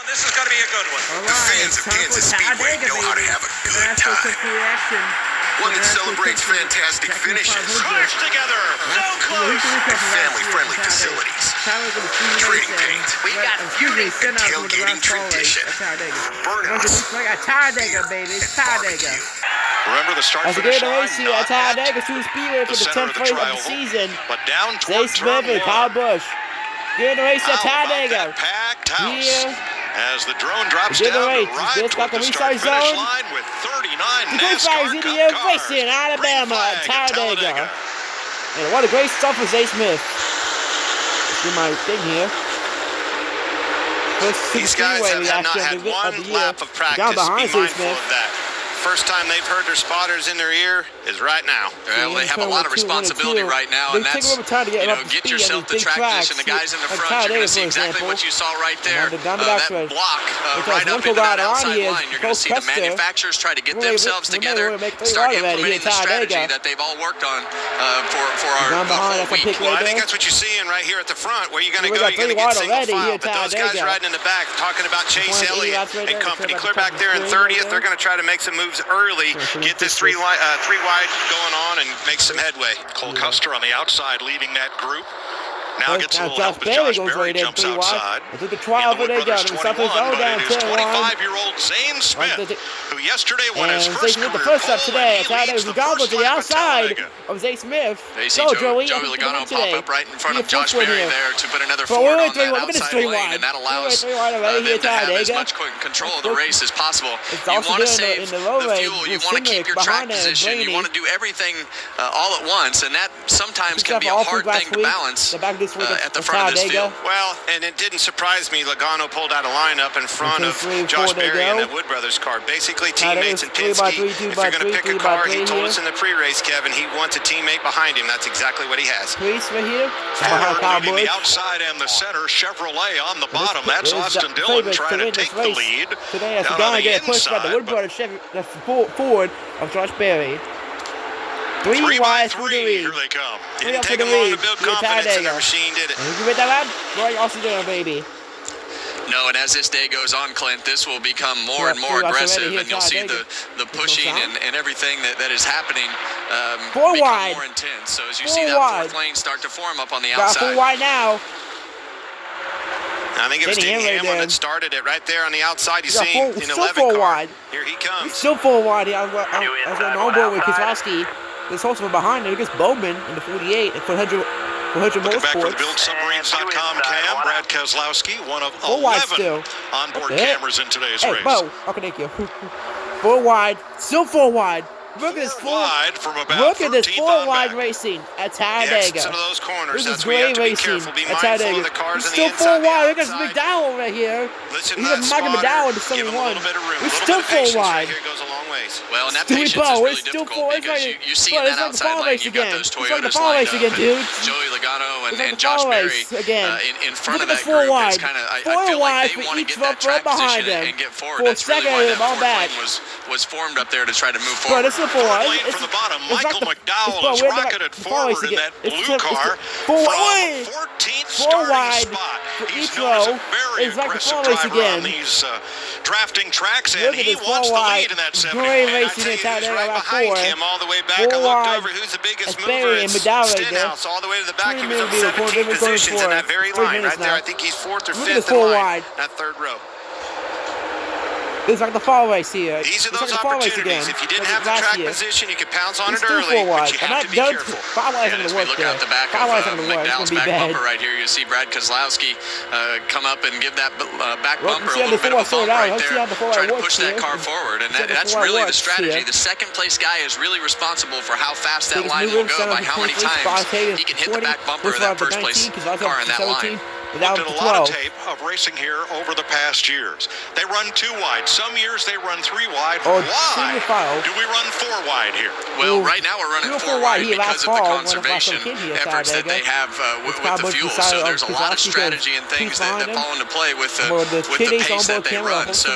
This is going to be a good one. All The right, fans of Kansas Speedway know how to have a good time. One that celebrates fantastic finishes, Smashed together. So close. and family-friendly facilities. Trading paint. We got beauty. And tailgating tradition. Burnouts. I got Talladega, baby. It's Talladega. Remember the start As we finish get the line, race here at Talladega Super Speedway for the center 10th of the race of the trioval, season. but down Zay toward Smith turn and Kyle one. Busch. Getting the race at How about Talladega. that packed house? Here. As the drone drops Begin the down race. to ride Just got toward the the restart start-finish zone. line with 39 The Green NASCAR Flags Cup Indian cars. Racing, Alabama, Green flag at Talladega. And what a great stuff for Zay Smith. Let's do my thing here. First Super These guys Speedway have not reaction had of the one year. lap of practice. Down Be behind Zay mindful Smith. of that. First time they've heard their spotters in their ear is right now. Well, they have a lot of responsibility right now, and that's, get yourself the track position. The guys in the front, you're going to see exactly what you saw right there. That block right up into that outside line. You're going to see the manufacturers try to get themselves together, start implementing the strategy that they've all worked on for our whole week. Well, I think that's what you're seeing right here at the front. Where you're going to go, you're going to get single file. But those guys riding in the back, talking about Chase Elliott and company, clear back there in 30th. They're going to try to make some moves early. Get this three wide going on and make some headway. Cole Custer on the outside leading that group. Now gets a little help as Josh Berry jumps outside. I took the trial for they got him. Something's all down It is 25-year-old Zane Smith, who yesterday won his first career the first up pole, today. and he leads the Logano first to the lap at outside Talladega. of Zay Smith. They see Joey Logano pop up right in front of Josh Berry there to put another Ford on that outside lane, and that allows them to have as much control of the race as possible. You want to save the fuel, you want to keep your track position, you want to do everything all at once, and that sometimes can be a hard thing to balance at the front of this field. Well, and it didn't surprise me. Logano pulled out a lineup in front of Josh Berry in that Wood Brothers car. Basically, teammates in Penske. If you're going to pick a car, he told us in the pre-race, Kevin, he wants a teammate behind him. That's exactly what he has. Priest right here. Leading the outside and the center. Chevrolet on the bottom. That's Austin Dillon trying to take the lead. Today, as Down on the get pushed by the Wood inside, Brothers Ford of Josh Berry. Three wide through the lead. Here they come. Didn't take them long to build confidence in the machine, did it? You get that lad? Roy Austin Dillon, baby. No, and as this day goes on, Clint, this will become more and more aggressive, and you'll see the pushing and everything that is happening become more intense. So as you see that fourth lane start to form up on the outside. 4 wide now. I think it was Denny Hamlin that started it right there on the outside. You see in 11 car. Here he comes. Still 4 wide. I was on board with Keselowski. There's also from behind him. It gets Bowman in the 48 for 100 Looking back for the Motorsports. BuildSubmarines.com cam, Brad Keselowski, one of 11 onboard cameras in today's race. Bo, okay, thank you. 4 wide, still 4 wide. Look at this 4 wide from about Look at this 13th 4 on wide back. racing at The Talladega. exits of those corners. This is That's where you have great to be racing careful. Be at mindful Talladega. of the cars It's on the still 4 inside. wide. Look at McDowell right here. Listen He's to that a Michael spotter. McDowell to Give him a 71. little bit of room. It's A little still bit of 4 patience right wide. here goes a long ways. Well, and that Stewie patience Bow, is really it's still difficult 4. because you see in it's that like the outside fall lane, race you've got again. those It's like the Toyotas fall lined race up, again, dude. Joey Logano It's like and the Josh fall Berry race again. in front Look of at that this 4 group. wide. It's kind of, I 4 feel wide like they for want to each get that track behind position them. and get forward. For That's really second why and that ball fourth back. lane was formed up there to try to move Bro, forward. this is a 4 wide. Lane from the bottom, it's Michael like McDowell is we're like rocketed the fall race forward in again. that blue car Four from wide. 14th 4 starting wide spot. for He's each known as row. a very It's like the aggressive fall race driver on again. these drafting tracks, Look and at he this wants 4 the wide. lead in that 70 Great lane. I racing tell you, in who's Talladega right about behind 4. him all the way back. I 4 looked wide. over who's the biggest That's mover. Berry and It's McDowell right there. Stenhouse all the way to the back. He was up 20 minutes 17 going positions in that for very 3 line minutes right there. now. I think he's 4th or Look at 5th this in 4 line, wide. that 3rd row. It's like the fall race here. These are It's those like the fall race opportunities. again. If you didn't Like have the last track year. position, you could pounce on It's it still early, 4 but wide. you I'm have not to be done. careful. 5 wide's And going as to we work look there. out the back 5 wide's going of to work. It's McDowell's going to be back bad. bumper right here, you see Brad Keselowski come up and give that back Well, bumper see a how little the bit of a four-wide bump out. right Let's see there, how the four-wide trying to works push that here. car forward, and See how the that's four-wide really the works strategy. here. The second place guy is really responsible for how fast that Biggest line mover, will go, by how many times he can hit the back bumper of that first place car in that line. Looked at a lot of tape of racing here over the past years. They run 2 wide. Some years they run 3 wide. Why do we run 4 wide here? Well, right now we're running 4 wide because of the conservation efforts that they have with the fuel. So there's a lot of strategy and things that fall into play with the pace that they run. So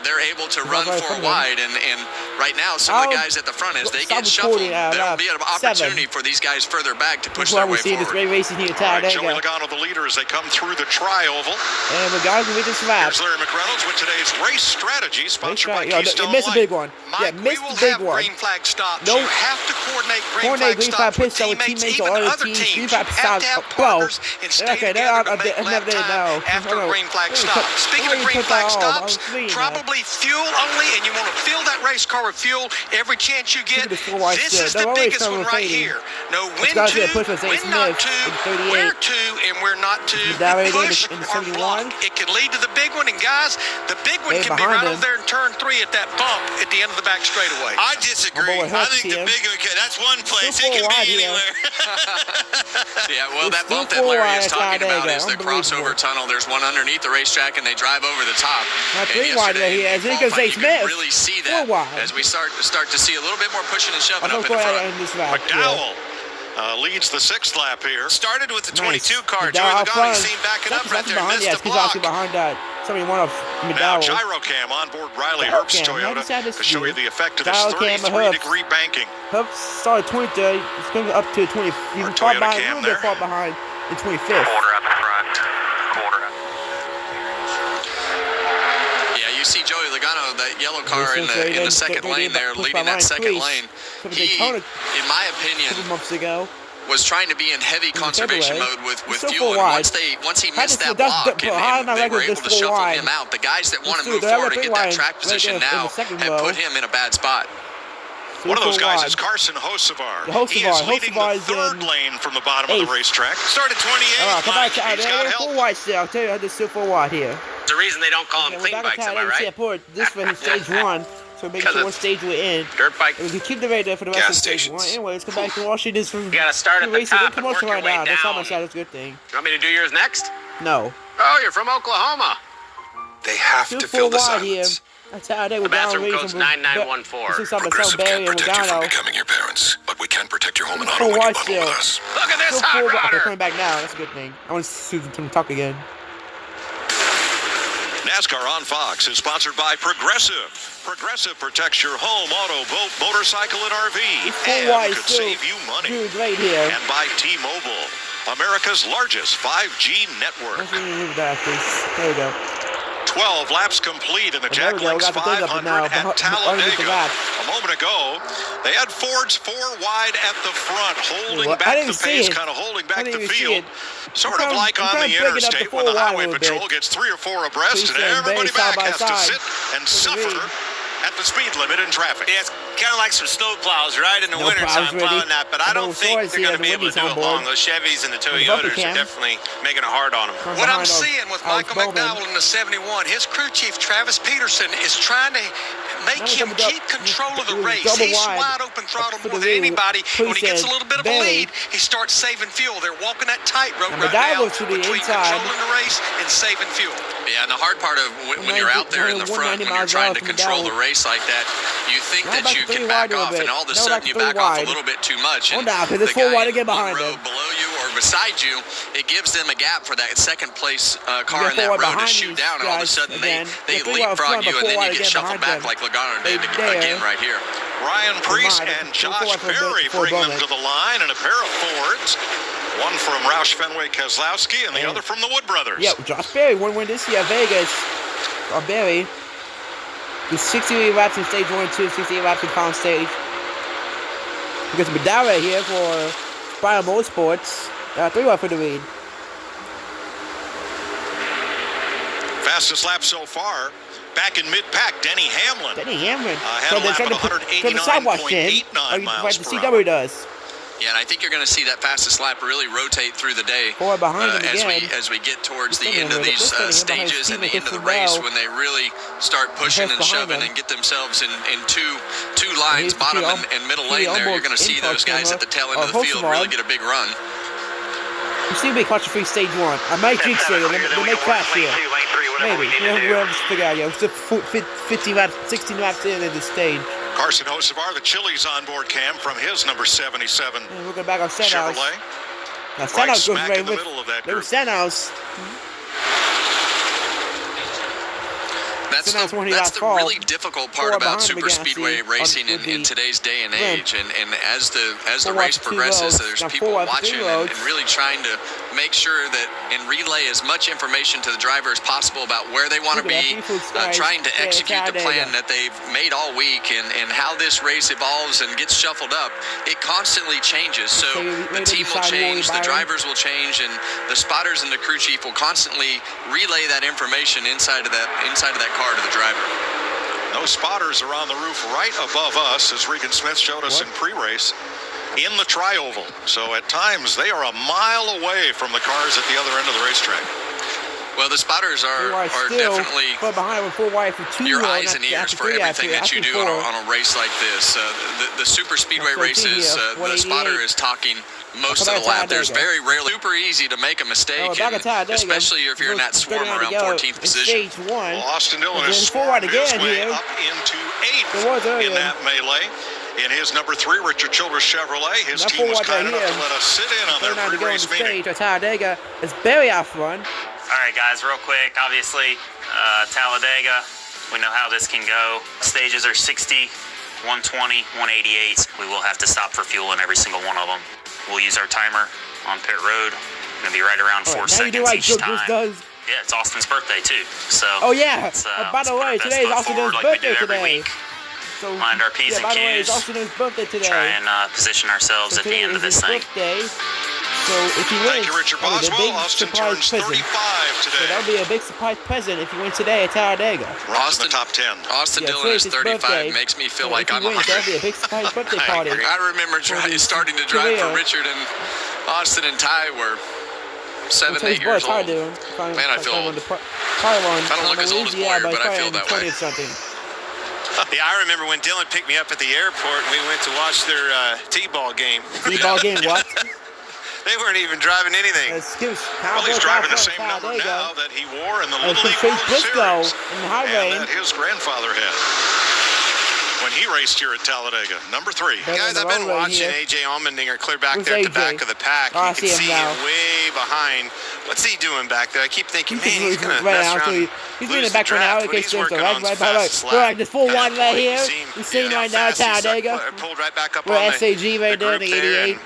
they're able to run 4 wide, and right now some of the guys at the front, as they get shuffled, there'll be an opportunity for these guys further back to push their way forward. This great racing here at All right, Talladega. Joey Logano, the leader, as they come through the tri-oval. And Logano can beat this lap. Here's Larry McReynolds with today's race strategy, sponsored by Keystone Missed a big one. Mike, missed the big one. Green flag stops. Nope. You have to coordinate green flag pit stop with teammates, teammates even or other teams. teams. Green You flag have to have partners and stay together to make lap time after green flag stop. Speaking of green flag stops, probably fuel only, and you want to fill that race car with fuel every chance you get. This is the biggest one right here. No, when to, when not to, where to, and where not to. Push or block. It can lead to the big one, and guys, the big one can be right over there in turn 3 at that bump at the end of the back straightaway. I disagree. I think the big one, that's one place. It can be anywhere. Yeah, well, that bump that Larry is talking about is the crossover tunnel. There's one underneath the racetrack, and they drive over the top. Not 3 wide right here. As you can say, Smith. Really see that as we start to see a little bit more pushing and shoving up in front. McDowell leads the 6th lap here. Started with the 22 car. Joey Logano seen backing up right there. Missed the block. Behind that. Somebody won off Now Gyrocam on board Riley Herbst's Toyota to show you the effect of this 33-degree banking. Herbst started 23rd. It's going up to 20. He's far behind, a little bit far behind in 25th. Quarter up in front. Quarter up. Yeah, you see Joey Logano, that yellow car in the second lane there, leading that second lane. He, in my opinion, a couple months ago, was trying to be in heavy conservation mode with fuel, and once he missed that block, and they were able to shuffle him out. The guys that want to move forward and get that track position now have put him in a bad spot. One of those guys is Carson Hocevar. He is leading the 3rd lane from the bottom of the racetrack. Started 28th. Come back out there. Full white still. I'll tell you, this is full white here. The reason they don't call them clean bikes, am I right? This for stage 1. So make sure what stage we're in. Dirt bike. We can keep the radar for the rest of stage 1. Anyway, let's come back to Washington. You gotta start at the top and work your way down. That's how much that's a good thing. You want me to do yours next? No. Oh, you're from Oklahoma. They have to fill the silence. That's how they The bathroom code's 9914. Progressive can't protect you from becoming your parents, but we can protect your home and auto when you bundle with us. Look at this hot They're rodder. coming back now. That's a good thing. I want to see them talk again. NASCAR on Fox is sponsored by Progressive. Progressive protects your home, auto, boat, motorcycle, and RV. And could save you money. Right here. And by T-Mobile, America's largest 5G network. There we go. 12 laps complete in the Jack Links 500 at Talladega. A moment ago, they had Fords 4 wide at the front, holding back the pace, kind of holding back the field. Sort of like on the interstate when the highway patrol gets 3 or 4 abreast and everybody back has to sit and suffer at the speed limit in traffic. Yeah, it's kind of like some snow plows right in the wintertime plowing that, but I don't think they're going to be able to do it long. Those Chevys and the Toyotas are definitely making it hard on them. What I'm seeing with Michael McDowell in the 71, his crew chief Travis Peterson is trying to make him keep control of the race. He's wide open throttle more than anybody. When he gets a little bit of a lead, he starts saving fuel. They're walking that tightrope right now between controlling the race and saving fuel. Yeah, and the hard part of when you're out there in the front, when you're trying to control the race like that, you think that you can back off, and all of a sudden you back off a little bit too much. And the guy in one row below you or beside you, it gives them a gap for that second place car in that row to shoot down, and all of a sudden they leapfrog you, and then you get shuffled back like Logano did again right here. Ryan Preece and Josh Berry bring them to the line in a pair of Fords. One from Roush Fenway Keselowski and the other from the Wood Brothers. Yeah, Josh Berry won this year at Vegas. Berry. With 68 laps in stage 1 and 2, 68 laps in final stage. Because Medara here for Spire Motorsports. 3 lap for the lead. Fastest lap so far. Back in mid-pack, Denny Hamlin. Had a lap at 189.89 miles per hour. Does. Yeah, and I think you're going to see that fastest lap really rotate through the day as we get towards the end of these stages and the end of the race, when they really start pushing and shoving and get themselves in two lines, bottom and middle lane there. You're going to see those guys at the tail end of the field really get a big run. You seem to be clutch-free stage 1. I might jinx it. They may crash here. Maybe. We'll have to figure out. Yeah, we're still 15 laps, 16 laps in at this stage. Carson Hocevar, the Chili's onboard cam from his number 77 we're going back on Stenhouse. Chevrolet. Now Stenhouse goes right in the middle of that group. Stenhouse. that's the really difficult part about super speedway racing in today's day and age. And as the race progresses, there's people watching and really trying to make sure that and relay as much information to the driver as possible about where they want to be, trying to execute the plan that they've made all week, and how this race evolves and gets shuffled up. It constantly changes. So the team will change, the drivers will change, and the spotters and the crew chief will constantly relay that information inside of that car to the driver. Those spotters are on the roof right above us, as Regan Smith showed us in pre-race, in the tri-oval. So at times they are a mile away from the cars at the other end of the racetrack. Well, the spotters are definitely your eyes and ears for everything that you do on a race like this. The super speedway races, the spotter is talking most of the lap. There's very rarely super easy to make a mistake, especially if you're in that swarm around 14th position. Well, Austin Dillon is forward his way up into 8th in that melee. In his number 3, Richard Childress Chevrolet, his team was kind enough to let us sit in on their pre-race meeting. Talladega is very out front. All right, guys, real quick. Obviously, Talladega, we know how this can go. Stages are 60, 120, 188. We will have to stop for fuel in every single one of them. We'll use our timer on pit road. It's going to be right around 4 seconds each time. Yeah, it's Austin's birthday, too. So, oh, yeah. By the way, today is Austin's birthday today. So, mind our P's and Q's. Try and position ourselves at the end of this thing. So if he wins, thank you, Richard Boswell. Austin turns 35 today. So that'll be a big surprise present if he wins today at Talladega. Austin, the top 10. Austin Dillon is 35. Makes me feel like I'm 100. That'll be a big surprise birthday party. I remember starting to drive for Richard, and Austin and Ty were 7, 8 years old. Man, I feel old. I don't look as old as Boyer, but I feel that way. Yeah, I remember when Dillon picked me up at the airport and we went to watch their T-ball game. T-ball game, what? They weren't even driving anything. Well, he's driving the same number now that he wore in the Little League World Series and that his grandfather had when he raced here at Talladega. Number 3. Guys, I've been watching A.J. Allmendinger clear back there at the back of the pack. You can see him way behind. What's he doing back there? I keep thinking, man, he's going to mess around. He's in the back right now. He's working on his fast lap. This full one right here. You're seeing right now at Talladega. Pulled right back up on the SAG right there in the 88.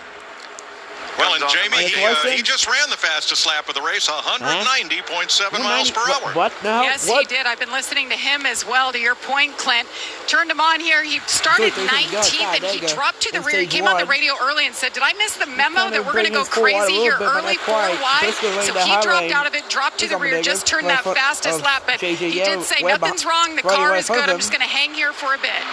Well, and Jamie, he just ran the fastest lap of the race, 190.7 miles per hour. What? No. Yes, he did. I've been listening to him as well, to your point, Clint. Turned him on here. He started 19th, and he dropped to the rear. He came on the radio early and said, did I miss the memo that we're going to go crazy here early, 4 wide? So he dropped out of it, dropped to the rear, just turned that fastest lap. But he did say, nothing's wrong. The car is good. I'm just going to hang here for a bit.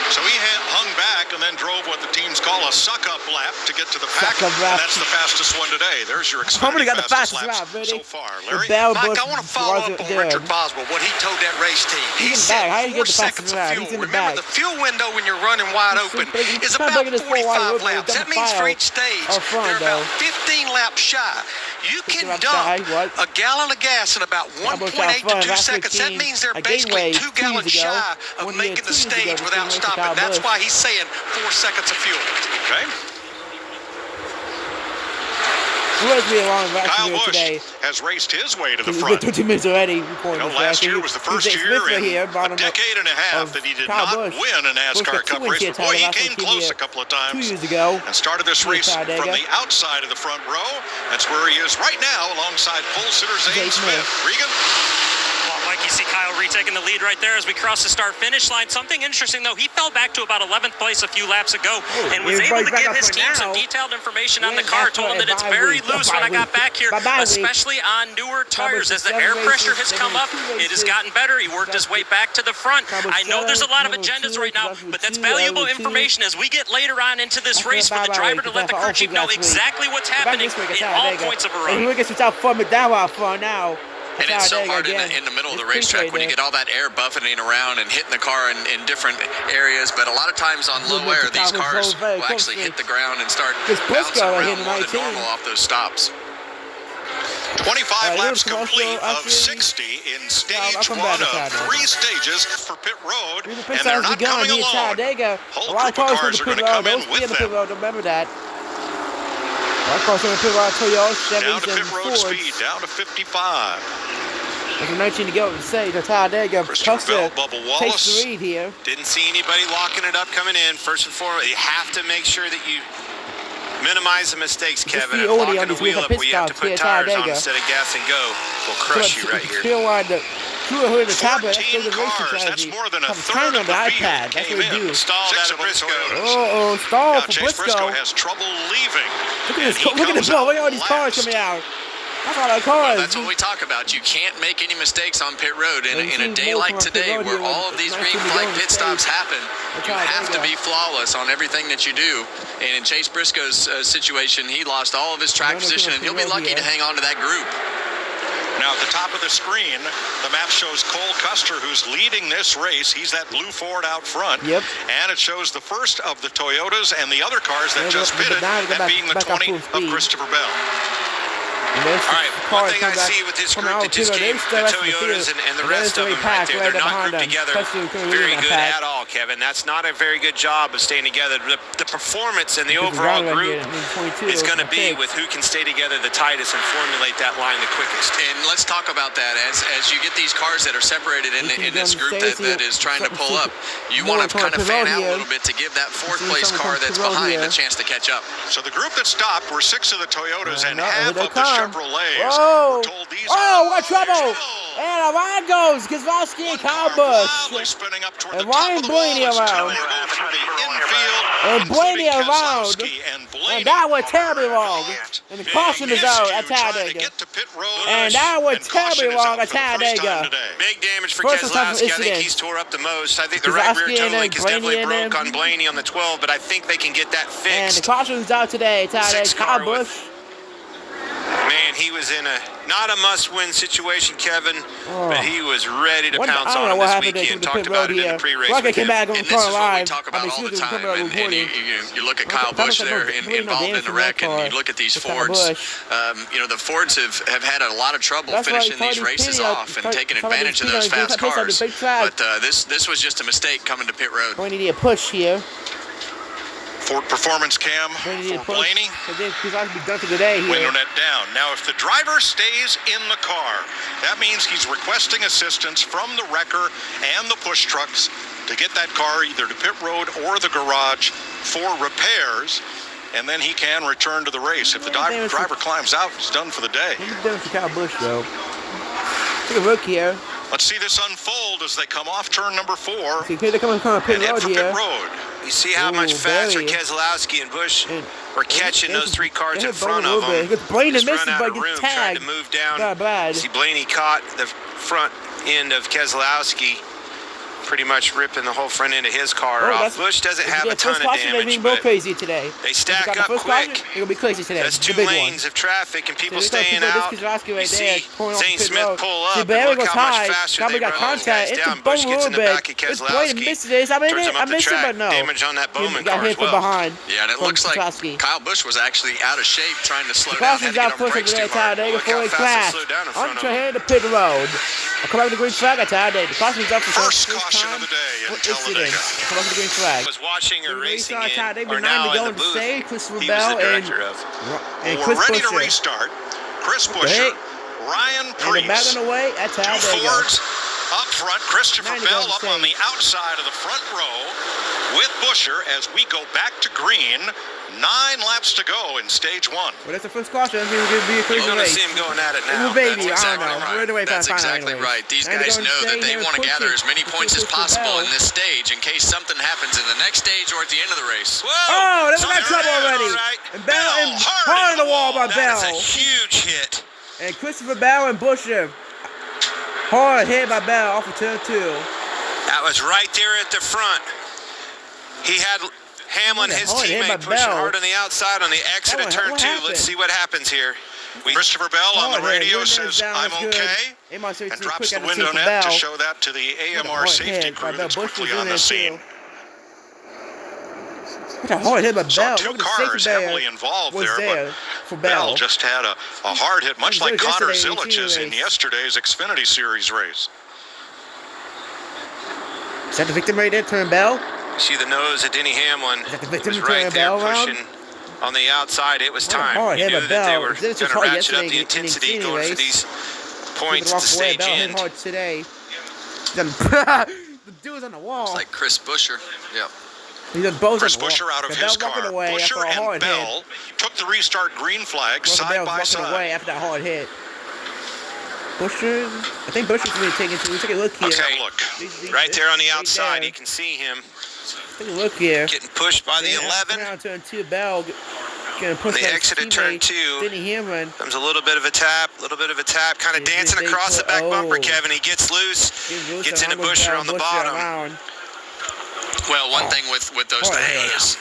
So he hung back and then drove what the teams call a suck-up lap to get to the pack. That's the fastest one today. There's your Xfinity fastest lap so far. Larry? Mike, I want to follow up on Richard Boswell, what he told that race team. He said 4 seconds of fuel. Remember, the fuel window when you're running wide open is about 45 laps. That means for each stage, they're about 15 laps shy. You can dump a gallon of gas in about 1.8 to 2 seconds. That means they're basically 2 gallons shy of making the stage without stopping. That's why he's saying 4 seconds of fuel. Okay. Kyle Busch has raced his way to the front. 2 minutes already. Last year was the first year in a decade and a half that he did not win a NASCAR Cup race. But boy, he came close a couple of times 2 years ago. and started this race from the outside of the front row. That's where he is right now alongside pole sitter Zane Smith. Regan? Mike, you see Kyle retaking the lead right there as we cross the start-finish line. Something interesting, though, he fell back to about 11th place a few laps ago and was able to give his team some detailed information on the car. Told him that it's very loose when I got back here, especially on newer tires. As the air pressure has come up, it has gotten better. He worked his way back to the front. I know there's a lot of agendas right now, but that's valuable information as we get later on into this race for the driver to let the crew chief know exactly what's happening in all points of a run. And it's so hard in the middle of the racetrack when you get all that air buffeting around and hitting the car in different areas. But a lot of times on low air, these cars will actually hit the ground and start bouncing around more than normal off those stops. 25 laps complete of 60 in stage 1 of 3 stages for pit road, and they're not coming alone. Whole group of cars are going to come in with them. Remember that. Down to pit road speed, down to 55. There's a 19 to go to say the Talladega. Christopher Bell, Bubba Wallace. Takes the lead here. Didn't see anybody locking it up coming in. First and foremost, you have to make sure that you minimize the mistakes, Kevin. And locking the wheel up where you have to put tires on instead of gas and go will crush you right here. 14 cars, that's more than a third of the iPad. field That's what we do. Stalled out of Briscoe. Stall for Chase Briscoe. has trouble leaving. Look at this. Look at this. Look at all these cars coming out. That's all the cars. That's what we talk about. You can't make any mistakes on pit road. In a day like today, where all of these green flag pit stops happen, you have to be flawless on everything that you do. And in Chase Briscoe's situation, he lost all of his track position, and he'll be lucky to hang on to that group. Now at the top of the screen, the map shows Cole Custer, who's leading this race. He's that blue Ford out front. Yep. And it shows the first of the Toyotas and the other cars that just pitted, that being the 20 of Christopher Bell. All right, one thing I see with this group that just came, the Toyotas and the rest of them right there, they're not grouped together very good at all, Kevin. That's not a very good job of staying together. The performance and the overall group is going to be with who can stay together the tightest and formulate that line the quickest. And let's talk about that. As you get these cars that are separated in this group that is trying to pull up, you want to kind of fan out a little bit to give that fourth place car that's behind a chance to catch up. So the group that stopped were 6 of the Toyotas and half of the Chevrolets. Whoa! What trouble! And Ryan goes, Keselowski and Kyle Busch. And Ryan Blaney around. And Blaney around. And that went terribly wrong. And the caution is out at Talladega. And that went terribly wrong at Talladega. Big damage for Keselowski. I think he's tore up the most. I think the right rear toe link is definitely broke on Blaney on the 12, but I think they can get that fixed. And the caution is out today, Talladega. Kyle Busch. Man, he was in not a must-win situation, Kevin, but he was ready to pounce on him this weekend. Talked about it in the pre-race. And this is what we talk about all the time. And you look at Kyle Busch there involved in the wreck, and you look at these Fords. The Fords have had a lot of trouble finishing these races off and taking advantage of those fast cars. But this was just a mistake coming to pit road. We need a push here. Ford Performance Cam for Blaney. Window net down. Now, if the driver stays in the car, that means he's requesting assistance from the wrecker and the push trucks to get that car either to pit road or the garage for repairs, and then he can return to the race. If the driver climbs out, he's done for the day. He's done for Kyle Busch, though. Take a look here. Let's see this unfold as they come off turn number 4 and head for pit road. You see how much faster Keselowski and Busch were catching those 3 cars in front of them. Blaney just missed run him, out of room, trying to move down. See Blaney caught the front end of Keselowski, pretty much ripping the whole front end of his car off. Busch doesn't have a ton of damage, but crazy today. They stack up quick. It'll be crazy today. That's 2 lanes of traffic and people staying out. You see Zane Smith pull up, and look how much faster they run those guys down. Busch gets in the back of Keselowski. Turns him up the track, damage on that Bowman car as well. Yeah, and it looks like Kyle Busch was actually out of shape trying to slow down. Had to get on brakes too hard. Look how fast it slowed down in front of him. To pit road. I'll come back to the green flag at Talladega. The caution's up for first caution of the day in Talladega. Come back to the green flag. Was watching or racing in, or 9 now to go in the booth. Christopher He Bell was the director of. and We're ready to restart. Chris Buescher, Ryan Preece, back on the way at 2 Fords up front. Christopher Bell up on the outside of the front row with Buescher as we go back to green. 9 laps to go in stage 1. Well, that's the first caution. It's going to be a crazy race. You want to race. see him going at it now. Baby, that's exactly right. That's exactly right. These guys know that they want to gather as many points as possible in this stage in case something happens in the next stage or at the end of the race. Whoa! Oh, there's got trouble already. Right. And Bell hard in the wall by Bell. That is a huge hit. And Christopher Bell and Buescher hard hit by Bell off of turn 2. That was right there at the front. He had Hamlin, his teammate, pushing hard on the outside on the exit of turn 2. Let's see what happens here. Christopher Bell on the radio says, "I'm okay," and drops the window net to show that to the AMR safety crew that's quickly on the scene. What a hard hit by Bell. 2 cars heavily involved there, but Bell just had a hard hit, much like Connor Zilich's in yesterday's Xfinity Series race. Is that the victim right there, turn Bell? See the nose of Denny Hamlin. Is that the victim was right there pushing on the outside. It was time. He knew that they were going to ratchet up the intensity going for these points at the stage end. Hard today. The dude's on the wall. It's like Chris Buescher. Yep. He's on both. Chris Buescher out of his car. Buescher and Bell took the restart green flag side by side. Away after that hard hit. Buescher, I think Buescher's going to take it. Take a look here. Okay, look. Right there on the outside, you can see him. Take a look here. Getting pushed by the 11. Around turn 2, Bell. When they exited turn 2, Denny Hamlin. Comes a little bit of a tap, kind of dancing across the back bumper, Kevin. He gets loose, gets into Buescher on the bottom. Well, one thing with those Toyotas,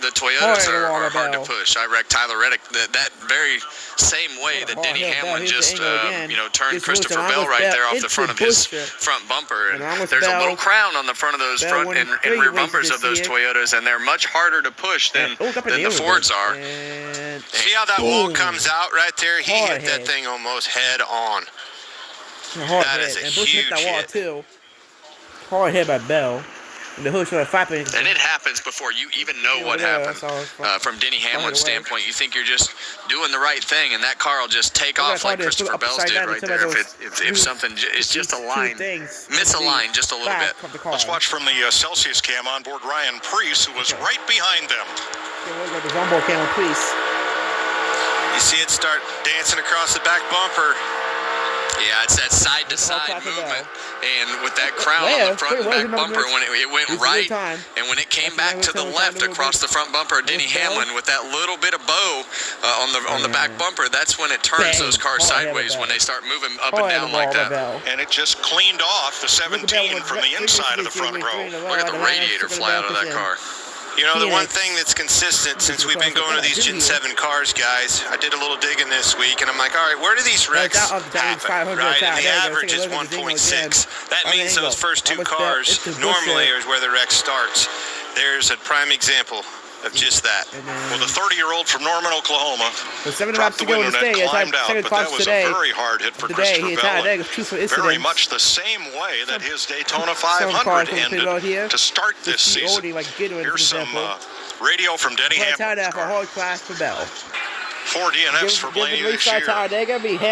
the Toyotas are hard to push. I wrecked Tyler Reddick that very same way that Denny Hamlin just turned Christopher Bell right there off the front of his front bumper. And there's a little crown on the front of those front and rear bumpers of those Toyotas, and they're much harder to push than the Fords are. See how that wall comes out right there? He hit that thing almost head on. That is a huge hit. Hard hit by Bell. And the hood started flapping. And it happens before you even know what happened. From Denny Hamlin's standpoint, you think you're just doing the right thing, and that car will just take off like Christopher Bell's did right there. If something is just a line, miss a line just a little bit. Let's watch from the Celsius cam on board Ryan Preece, who was right behind them. The onboard cam on Preece. You see it start dancing across the back bumper. Yeah, it's that side-to-side movement, and with that crown on the front and back bumper, when it went right, and when it came back to the left across the front bumper of Denny Hamlin with that little bit of bow on the back bumper, that's when it turns those cars sideways, when they start moving up and down like that. And it just cleaned off the 17 from the inside of the front row. Look at the radiator fly out of that car. You know, the one thing that's consistent since we've been going to these Gen 7 cars, guys, I did a little digging this week, and I'm like, all right, where do these wrecks happen, right? And the average is 1.6. That means those first two cars normally is where the wreck starts. There's a prime example of just that. Well, the 30-year-old from Norman, Oklahoma, with 7 dropped laps the to go window in the net, stage, climbed out, but that was a very hard hit for Christopher Bell. Very much the same way that his Daytona 500 ended to start this season. Here's some radio from Denny Hamlin's car. Hard class for Bell. 4 DNFs for Blaney this year.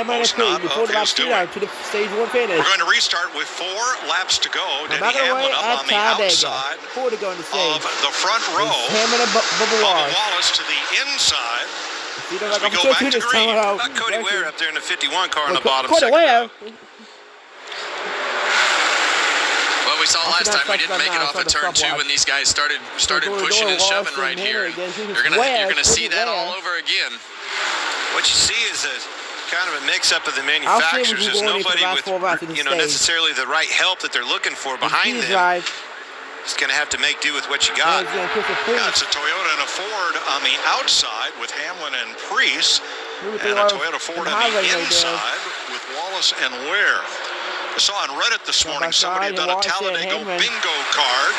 Most not of his doing. We're going to restart with 4 laps to go. Denny Hamlin up on the outside of the front row. Bubba Wallace to the inside. We go back to green. Cody Ware up there in the 51 car on the bottom second row. Well, we saw last time we didn't make it off of turn 2 when these guys started pushing and shoving right here. You're gonna see that all over again. What you see is a kind of a mix-up of the manufacturers. There's nobody with necessarily the right help that they're looking for behind them. Just going to have to make do with what you got. Yeah, it's a Toyota and a Ford on the outside with Hamlin and Preece, and a Toyota Ford on the inside with Wallace and Ware. I saw on Reddit this morning somebody had done a Talladega bingo card,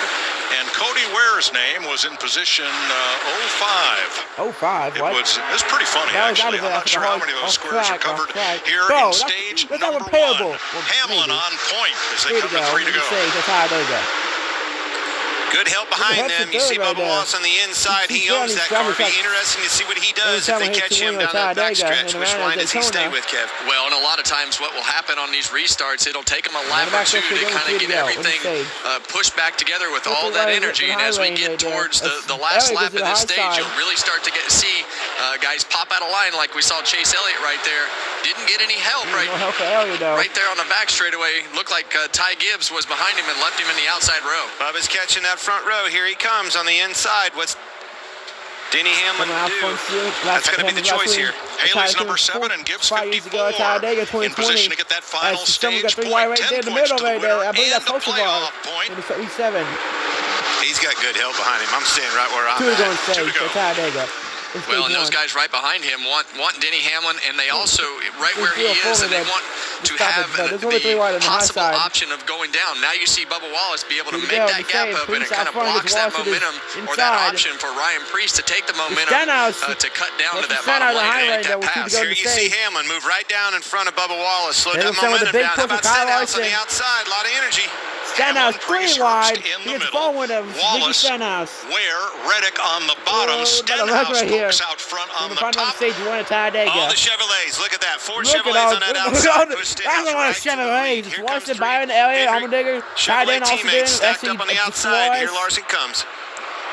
and Cody Ware's name was in position 05. 05, what? It was pretty funny, actually. I'm not sure how many of those squares are covered here in stage number 1. Hamlin on point as they come to 3 to go. Good help behind them. You see Bubba Wallace on the inside. He owns that car. It'll be interesting to see what he does if they catch him down that backstretch. Which line does he stay with, Kev? Well, and a lot of times what will happen on these restarts, it'll take them a lap or two to kind of get everything pushed back together with all that energy. And as we get towards the last lap of this stage, you'll really start to see guys pop out of line like we saw Chase Elliott right there. Didn't get any help right there on the back straightaway. Looked like Ty Gibbs was behind him and left him in the outside row. Bubba's catching that front row. Here he comes on the inside. What's Denny Hamlin do? That's going to be the choice here. Haley's number 7 and Gibbs 54 in position to get that final stage point. 10 points to the winner and the playoff point. He's got good help behind him. I'm staying right where I'm at. 2 to go. Well, and those guys right behind him want Denny Hamlin, and they also, right where he is, and they want to have the possible option of going down. Now you see Bubba Wallace be able to make that gap up, and it kind of blocks that momentum or that option for Ryan Preece to take the momentum to cut down to that bottom lane and take that pass. Here you see Hamlin move right down in front of Bubba Wallace, slow that momentum down. How about Stenhouse on the outside? A lot of energy. Stenhouse, Hamlin 3 wide. in He the gets middle. forward of Ricky Wallace, Stenhouse. Ware, Reddick on the bottom. Stenhouse pokes out front on the On top. stage 1 at Talladega. All the Chevrolets. Look at that. 4 Look at Chevrolets all- on that look at outside. all- Push That's Stenhouse a lot right of to the lead. Chevrolets. Here Watson, comes Byron, 3. Elliott, Hendrick. Allmendinger, Chevrolet Tyden, Austin teammates Dillon, stacked SC up on the outside. Here Larson comes.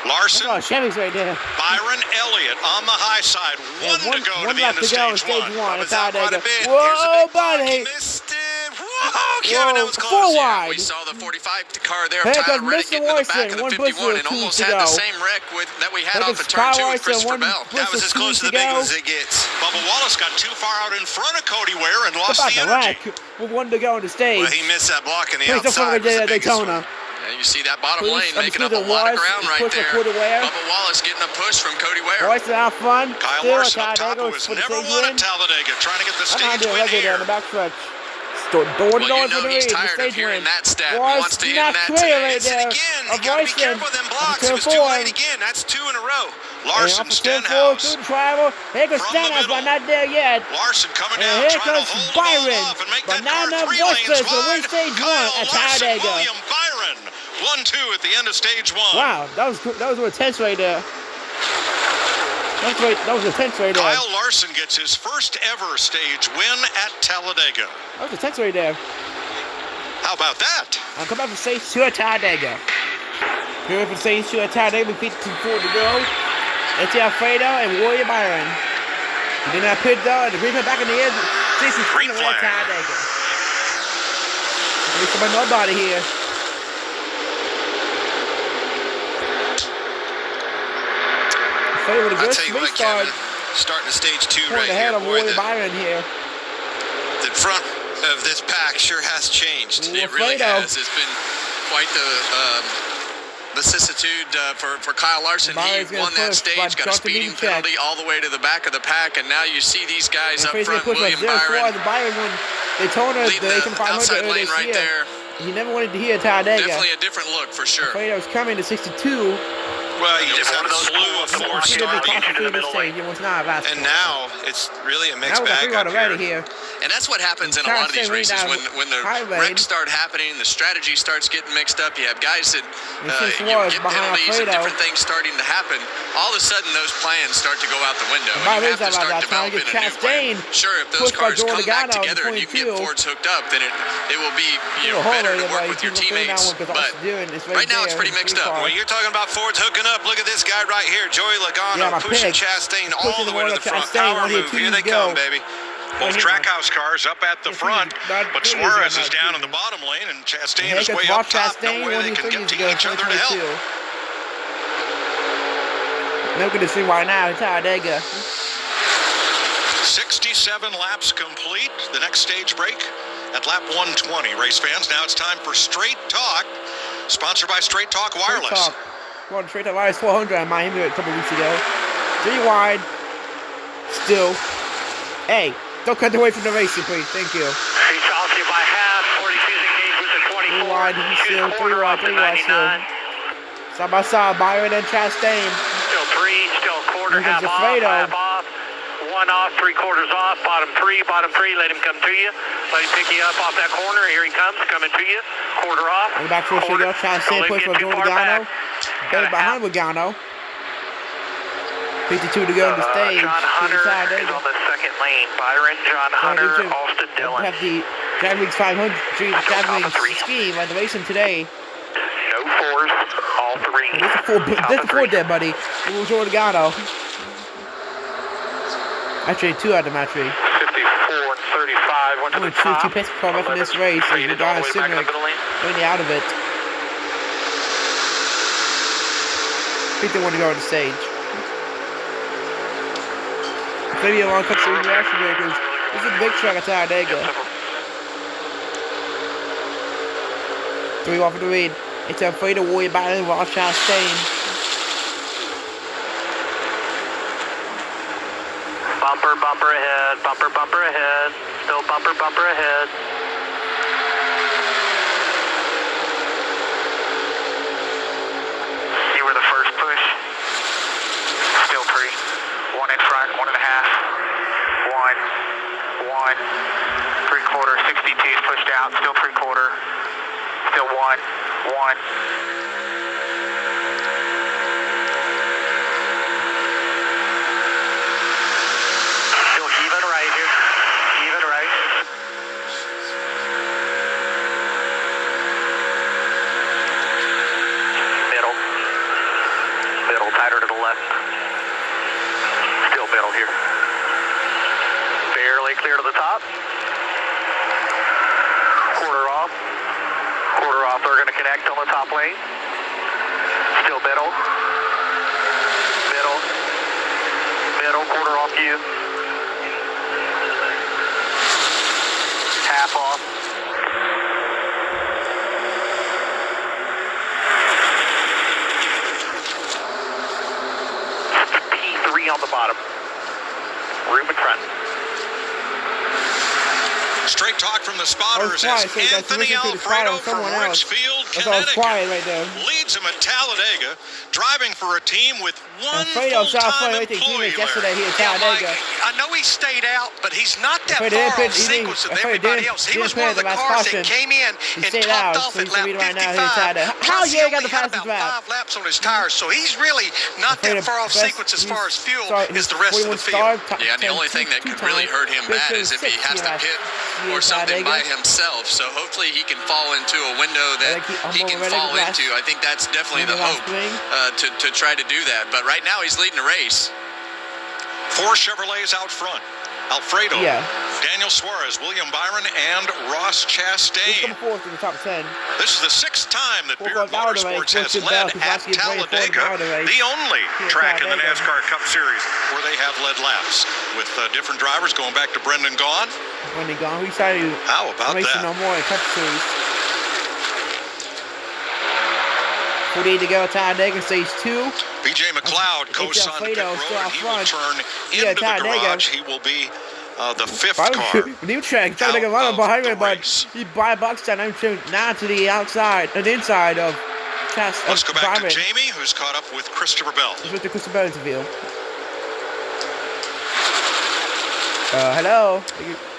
Larson, Oh, Chevy's right there. Byron Elliott on the high side. One to go to the end left of to go in stage stage 1. 1 at Bubba's out quite Talladega. a bit. Here's a Whoa, big block. buddy. Missed it. Whoa, Kevin, that was 4 close. wide. We saw the 45 car there. Here Tyler comes Reddick Mr. getting to the back Larson, of the one 51 Bristol, and 2 almost to had the go. same wreck that we had Here off comes of turn 2 with Larson, Christopher one Bell. That was Bristol, as close 2 to the big go. one as it gets. Bubba Wallace got too far out in front of Cody Ware and lost About the the energy. rack with 1 to go on the stage. Well, he missed that block in the Please don't outside. forget Was the that biggest Daytona. one. And you see that bottom Please, lane making up a undisputed lot of Wallace, ground right push for there. Cody Ware. Bubba Wallace getting a push from Cody Ware. Larson out front. Kyle Still Larson at up top, Talladega who for has the never stage won win. at Talladega, trying to get the I'm stage doing win right there here. on the back stretch. Door to door Well, you for know the he's lead. The tired stage of hearing win. that stat. He Wallace wants to end not that clear today. right It's it there. again. Of You gotta be Royston. careful with them blocks. Turn It was too four. late again. That's 2 in a row. Larson, Through Stenhouse. the travel. Here goes From the Stenhouse, but middle. not there yet. Larson coming And down, here trying to comes hold Byron. the ball off and make that car Banana 3 Busters lanes to win wide. stage 1 Kyle at Larson, Talladega. William Byron, 1-2 at the end of stage 1. Wow, that was intense right there. That was intense right there. Kyle Larson gets his first ever stage win at Talladega. That was intense right there. How about that? I'll come back for stage 2 at Talladega. Here for stage 2 at Talladega, with 52 to go. Eddie Alfredo and Warrior Byron. And then I put the green flag back in the air. Jason Green at flag. Talladega. There's about nobody here. Alfredo with a I'll good tell you swing what, start. Kevin, starting to stage 2 Point right ahead here. of Boy, Warrior Byron here. the front of this pack sure has changed. Ooh, It really Alfredo. has. It's been quite the vicissitude for Kyle Larson. Byron's He gonna won that push, stage, but got a Johnson speeding didn't check. penalty all the way to the back of the pack, and now you see these guys up Alfredo's gonna front. push like William 0-4 Byron the Byron won Daytona, leading the Daytona the 500 outside earlier lane this right year. there. He never wanted to hear Talladega. Definitely a different look for sure. Alfredo's coming to 62. Well, you just One had of a those slew of cool four ones. He did stars. the Into the middle stage. It was not about And now it's really a mixed now we got bag 3 up already here. here. And that's what happens in a Trying lot of to these stay races lean when the high lane. wrecks start happening, the strategy starts getting mixed up. You have guys that And since you Suarez get behind penalties and Alfredo. different things starting to happen. All of a sudden, those plans start to go out the window. My And you have race to about start that time developing gets a new plan. Chastain Sure, if those pushed by cars come Jordan back Logano in together and you can 22. get Fords hooked up, then it will be Little better hole to there, work with your you can teammates. fill that one 'cause But Austin Dillon is right now, it's there pretty in mixed three up. cars. When you're talking about Fords hooking up, look at this guy right here, Joey Logano, Yeah, my pushing pick. Chastain all Pushing the the way to one the front. Chastain, Power one here, move. two Here to they go. come, baby. Both here. Trackhouse cars up at the This is front, not but good, Suarez is is not down good. in the bottom lane, and Chastain Here is comes way Ross up top. Chastain, No way they can get to each other to help. Look at this thing right now in Talladega. 67 laps complete. The next stage break at lap 120. Race fans, now it's time for Straight Talk, sponsored by Straight Talk Wireless. Straight Talk. Well, Straight Talk Wireless 400 in Miami a couple weeks ago. 3 wide. Still. Hey, don't cut away from the racing, please. Thank you. He's off you by half. 42's engaged with the 24. 3 wide, he's still 3 quarter wide, off the 3 wide still. 99. Side by side, Byron and Chastain. Still 3, still quarter, Here comes half off, Alfredo. half off. 1 off, 3/4 off, bottom 3, let him come to you. Let him pick you up off that corner. Here he comes, coming to you. Quarter off. And back for quarter. Shigo. Chastain Don't let push him for get too Jordan far Logano. back. Better behind Logano. 52 to go on the stage. John Hunter is Talladega. on the second lane. Byron, John Hunter, Talladega. Austin Dillon. Have the Drag Weeks 500 Drag Weeks scheme at the racing today. No 4s, all 3. There's a 4 there, buddy. It was Jordan Logano. Actually, 2 out of the match rate. 54 and 35 went to Only the top. 2 pits car left in this race. And Faded Logano all the way back in Simrick the middle lane. really out of it. 51 to go on the stage. Maybe a long cut to the reaction breakers. This is a big track at Talladega. 3 off of the lead. It's Alfredo Warrior battling Ross Chastain. Bumper ahead, bumper ahead. Still bumper ahead. You were the first push. Still 3. 1 in front, 1.5. 1. 3/4, 62 is pushed out. Still 3/4. Still 1. 1. Still even right here. Even right. Middle. Middle, tighter to the left. Still middle here. Barely clear to the top. Quarter off. Quarter off, they're going to connect on the top lane. Still middle. Middle. Middle, quarter off you. Half off. P3 on the bottom. Room in front. Straight talk from the spotters as Anthony Alfredo from Richfield, Connecticut, leads him at Talladega, driving for a team with one full-time employee. I know he stayed out, but he's not that far off sequence with everybody else. He was one of the cars that came in and topped off at lap 55. Plus, he only had about 5 laps on his tires, so he's really not that far off sequence as far as fuel as the rest of the field. Yeah, and the only thing that could really hurt him bad is if he has to pit or something by himself. So hopefully he can fall into a window that he can fall into. I think that's definitely the hope to try to do that. But right now he's leading the race. 4 Chevrolets out front. Alfredo, Daniel Suarez, William Byron, and Ross Chastain. This is the 6th time that Beard Motorsports has led at Talladega, the only track in the NASCAR Cup Series where they have led laps, with different drivers going back to Brendan Gaughan. How about that? No more in Cup Series. 48 to go at Talladega, stage 2. BJ McLeod coasts on the pit road, and he will turn into the garage. He will be the 5th car. New track, Talladega running behind me, but he by Buckstein. I'm now to the outside, the inside of Chastain. Let's go back to Jamie, who's caught up with Christopher Bell. With the Christopher Bell interview. Hello.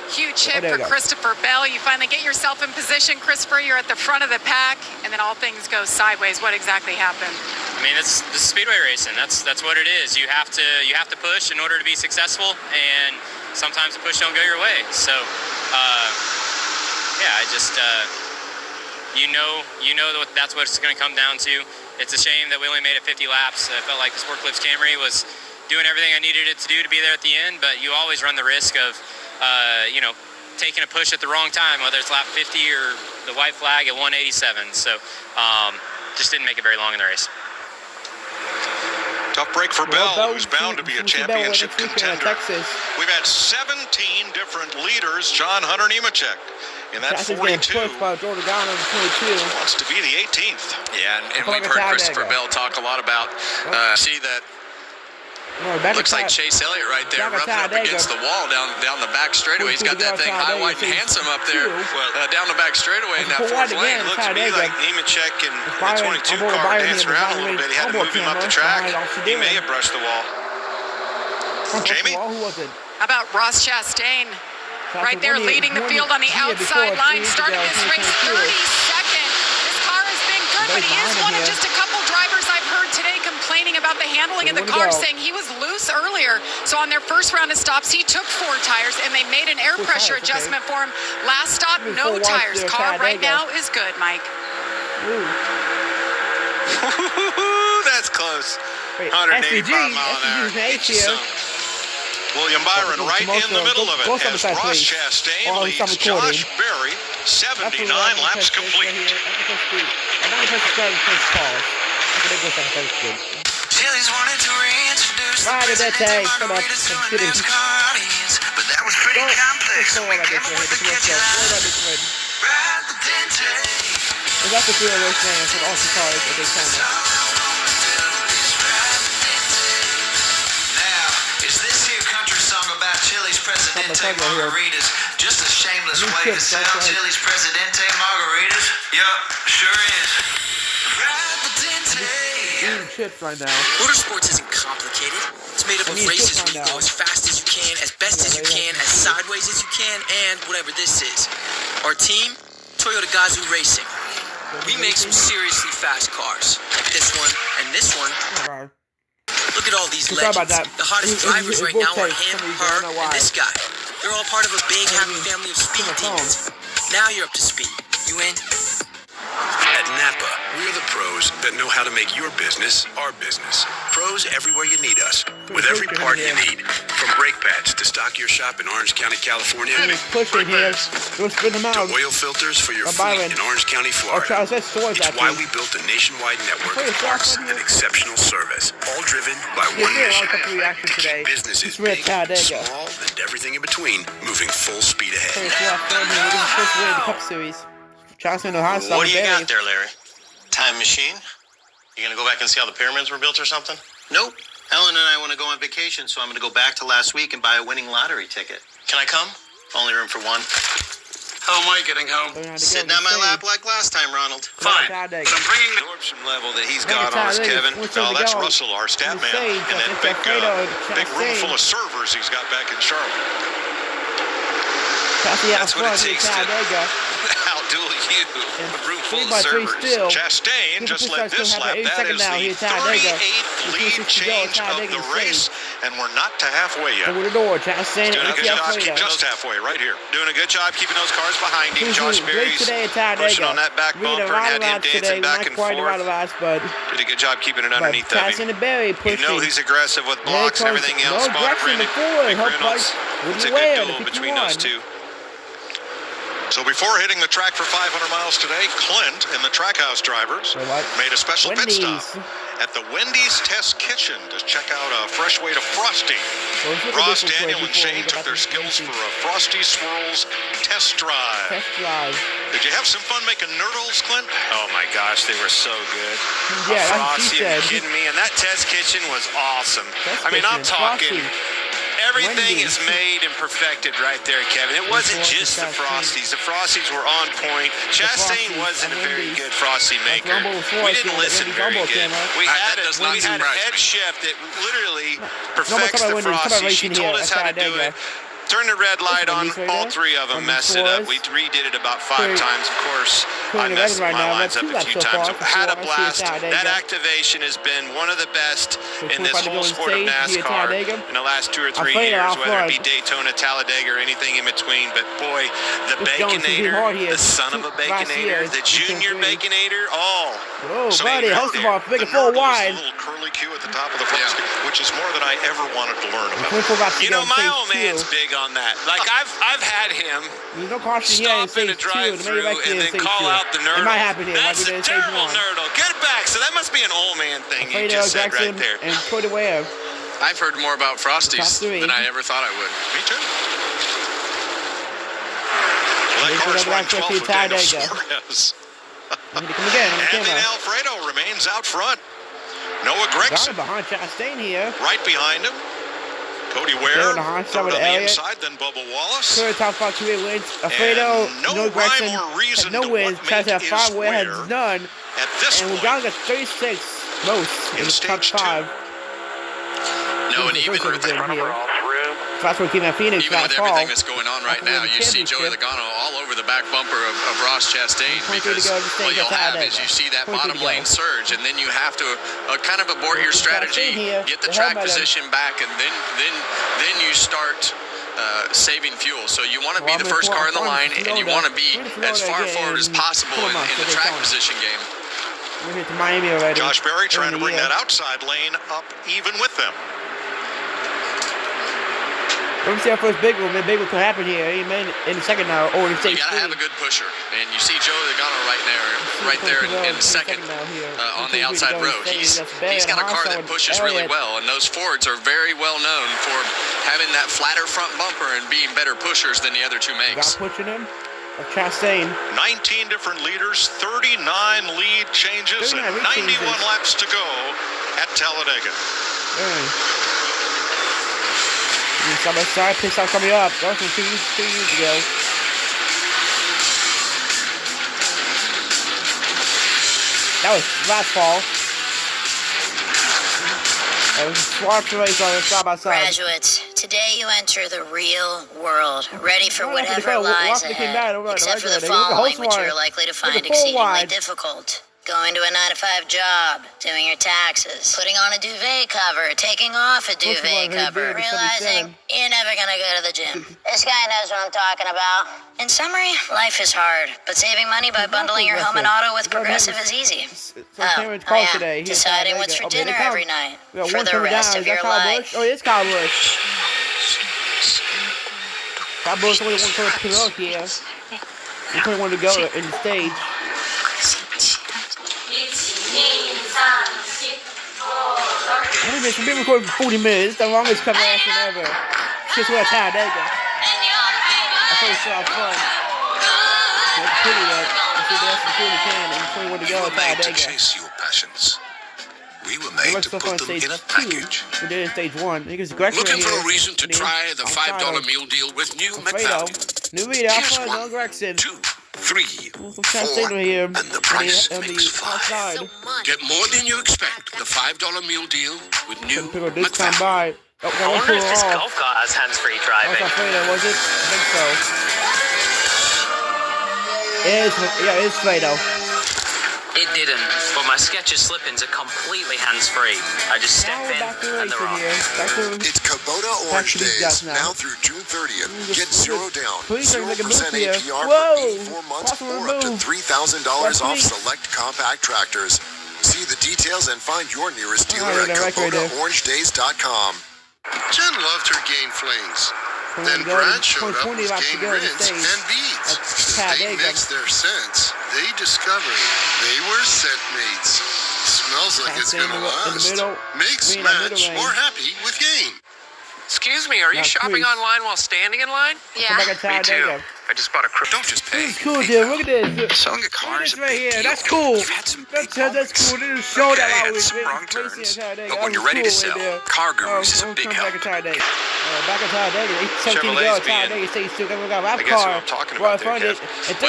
Huge hit for Christopher Bell. You finally get yourself in position, Christopher. You're at the front of the pack, and then all things go sideways. What exactly happened? I mean, this is speedway racing. That's what it is. You have to push in order to be successful, and sometimes the push don't go your way. So, I just you know that's what it's going to come down to. It's a shame that we only made it 50 laps. I felt like the Sport Clips Camry was doing everything I needed it to do to be there at the end, but you always run the risk of taking a push at the wrong time, whether it's lap 50 or the white flag at 187. So just didn't make it very long in the race. Tough break for Bell, who's bound to be a championship contender. We've had 17 different leaders. John Hunter Nemechek in that 42 wants to be the 18th. Yeah, and we've heard Christopher Bell talk a lot about see that. Looks like Chase Elliott right there, rubbing up against the wall down the back straightaway. He's got that thing high, wide, and handsome up there down the back straightaway in that 4th lane. Looks to me like Nemechek and the 22 car dancing around a little bit. He had to move him up the track. He may have brushed the wall. Jamie? How about Ross Chastain? Right there leading the field on the outside line. Started this race 32nd. This car has been good, but he is one of just a couple drivers I've heard today complaining about the handling in the car, saying he was loose earlier. So on their first round of stops, he took 4 tires, and they made an air pressure adjustment for him. Last stop, no tires. Car right now is good, Mike. That's close. 185 mile an hour. Get you some. William Byron right in the middle of it as Ross Chastain leads Josh Berry, 79 laps complete. Chili's wanted to reintroduce the president to margaritas to a NASCAR audience, but that was pretty complex, so we came up with the catch-up. Ride the Dente. Is that the real race name for all the cars at Daytona? Chili's Presidente margaritas, just a shameless way to sell Chili's Presidente margaritas. Yup, sure is. Ride the Dente. Chips right now. Motorsports isn't complicated. It's made up of races where you go as fast as you can, as best as you can, as sideways as you can, and whatever this is. Our team, Toyota Gazoo Racing. We make some seriously fast cars. Like this one and this one. Look at all these legends. The hottest drivers right now are him, her, and this guy. They're all part of a big happy family of speed demons. Now you're up to speed. You in? At Napa, we're the pros that know how to make your business our business. Pros everywhere you need us, with every part you need. From brake pads to stock your shop in Orange County, California, to oil filters for your fleet in Orange County, Florida. It's why we built a nationwide network of parts and exceptional service, all driven by one mission, to keep businesses big, small, and everything in between moving full speed ahead. What do you got there, Larry? Time machine? You gonna go back and see how the pyramids were built or something? Nope. Helen and I want to go on vacation, so I'm gonna go back to last week and buy a winning lottery ticket. Can I come? Only room for one. How am I getting home? Sitting on my lap like last time, Ronald. Fine. But I'm bringing the absorption level that he's got on us, Kevin. Oh, that's Russell, our stat man. And that big room full of servers he's got back in Charlotte. That's what it takes to outduel you. A room full of servers. Chastain just led this lap. That is the 38th lead change of the race, and we're not to halfway yet. Over the door, Chastain. Doing a good job, just halfway, right here. Doing a good job keeping those cars behind him. Josh Berry's pushing on that back bumper and had him dancing back and forth. Did a good job keeping it underneath of him. You know he's aggressive with blocks and everything else. Spot Brandon Reynolds. It's a good duel between those two. So before hitting the track for 500 miles today, Clint and the Trackhouse drivers made a special pit stop at the Wendy's Test Kitchen to check out a fresh way to Frosty. Ross, Daniel, and Shane took their skills for a Frosty Swirls test drive. Did you have some fun making nurdles, Clint? Oh my gosh, they were so good. Yeah, Frosty, are you kidding me? And that test kitchen was awesome. I mean, I'm talking... Everything is made and perfected right there, Kevin. It wasn't just the Frosties. The Frosties were on point. Chastain wasn't a very good Frosty maker. We didn't listen very good. We had a head chef that literally perfects the Frosty. She told us how to do it. Turn the red light on. All three of them messed it up. We redid it about 5 times. Of course, I messed my lines up a few times. Had a blast. That activation has been one of the best in this whole sport of NASCAR in the last 2 or 3 years, whether it be Daytona, Talladega, or anything in between. But boy, the Baconator, the son of a Baconator, the Junior Baconator, so buddy, host of our big 4 wide. A little curly Q at the top of the Frosty, which is more than I ever wanted to learn about. You know, my old man's big on that. Like I've had him stop in a drive-through and then call out the nerdle. That's a terrible nerdle. Get it back. So that must be an old man thing you just said right there. And Cody Ware. I've heard more about Frosties than I ever thought I would. Me too. Well, that car's running 12th with Daniel Suarez. Anthony Alfredo remains out front. Noah Gregson behind Chastain here. Right behind him. Cody Ware, third on the inside, then Bubba Wallace. Third top 5 2 wins. Alfredo, no rhyme or reason no wins. Chastain has 5 wins, has none. At this and point, Logano got 36 most in the top 5. No, and even with That's what came out Phoenix even with everything that's going on right now, you see Joey Logano all over the back bumper of Ross Chastain because what you'll have is you see that bottom lane surge, and then you have to kind of abort your strategy, get the track position back, and then you start saving fuel. So you want to be the first car in the line, and you want to be as far forward as possible in the track position game. We're here to Miami already. Josh Berry trying to bring that outside lane up even with them. Let me see our first big one. Then big one could happen here. Amen. In the second now, or in stage 3. You gotta have a good pusher, and you see Joey Logano right there in second on the outside row. He's got a car that pushes really well, and those Fords are very well known for having that flatter front bumper and being better pushers than the other two makes. Got pushing him. Chastain. 19 different leaders, 39 lead changes, and 91 laps to go at Talladega. Side by side, pit stop coming up. That was from 2 years ago. That was last fall. That was a swap race on the side by side. Graduates, Today you enter the real world, ready for whatever lies ahead, except for the following, which you're likely to find exceedingly difficult. Going to a 9-to-5 job, doing your taxes, putting on a duvet cover, taking off a duvet cover, realizing you're never gonna go to the gym. This guy knows what I'm talking about. In summary, life is hard, but saving money by bundling your home and auto with Progressive is easy. Deciding what's for dinner every night, for the rest of your life. Oh, it's Kyle Busch. Kyle Busch only one for a pillow here. He probably wanted to go in the stage. We've been recording for 40 minutes, the longest cover action ever. Just what Talladega. I thought it was so fun. It's pretty good. You see the rest of the can and 21 to go at Talladega. Chase your passions. We were made to put them in a package. We did in stage 1. Looking for a reason to try the $5 meal deal with new McFallion. New Rita, Alpha, no Gregson. 2, 3, 4, here. And the price makes 5. Outside. Get more than you expect. The $5 meal deal with new McFallion. I wonder if this golf cart has hands-free driving. Was it? I think so. It's Fredo. It didn't, but my Skechers slip-ins are completely hands-free. I just step in and they're on. It's Kubota Orange Days, now through June 30th. Get 0 down, 0% APR for 84 months, or up to $3,000 off select compact tractors. See the details and find your nearest dealer at KubotaOrangeDays.com. Jen loved her game flings. Then Brad showed up with game rinse and beads. They mixed their scents. They discovered they were scent mates. Smells like it's gonna last. Makes match more happy with game. Excuse me, are you shopping online while standing in line? Yeah. Me too. I just bought a Don't just pay. This is cool, dude. Look at this. Selling a car is a right big here. deal. That's cool. You've had some big That's cool. This is show that I was sprung turns. But when you're ready to sell, Car Gurus is a big help. Back at Talladega. 17 to go. Talladega says still got a rap car. I'm talking about And 3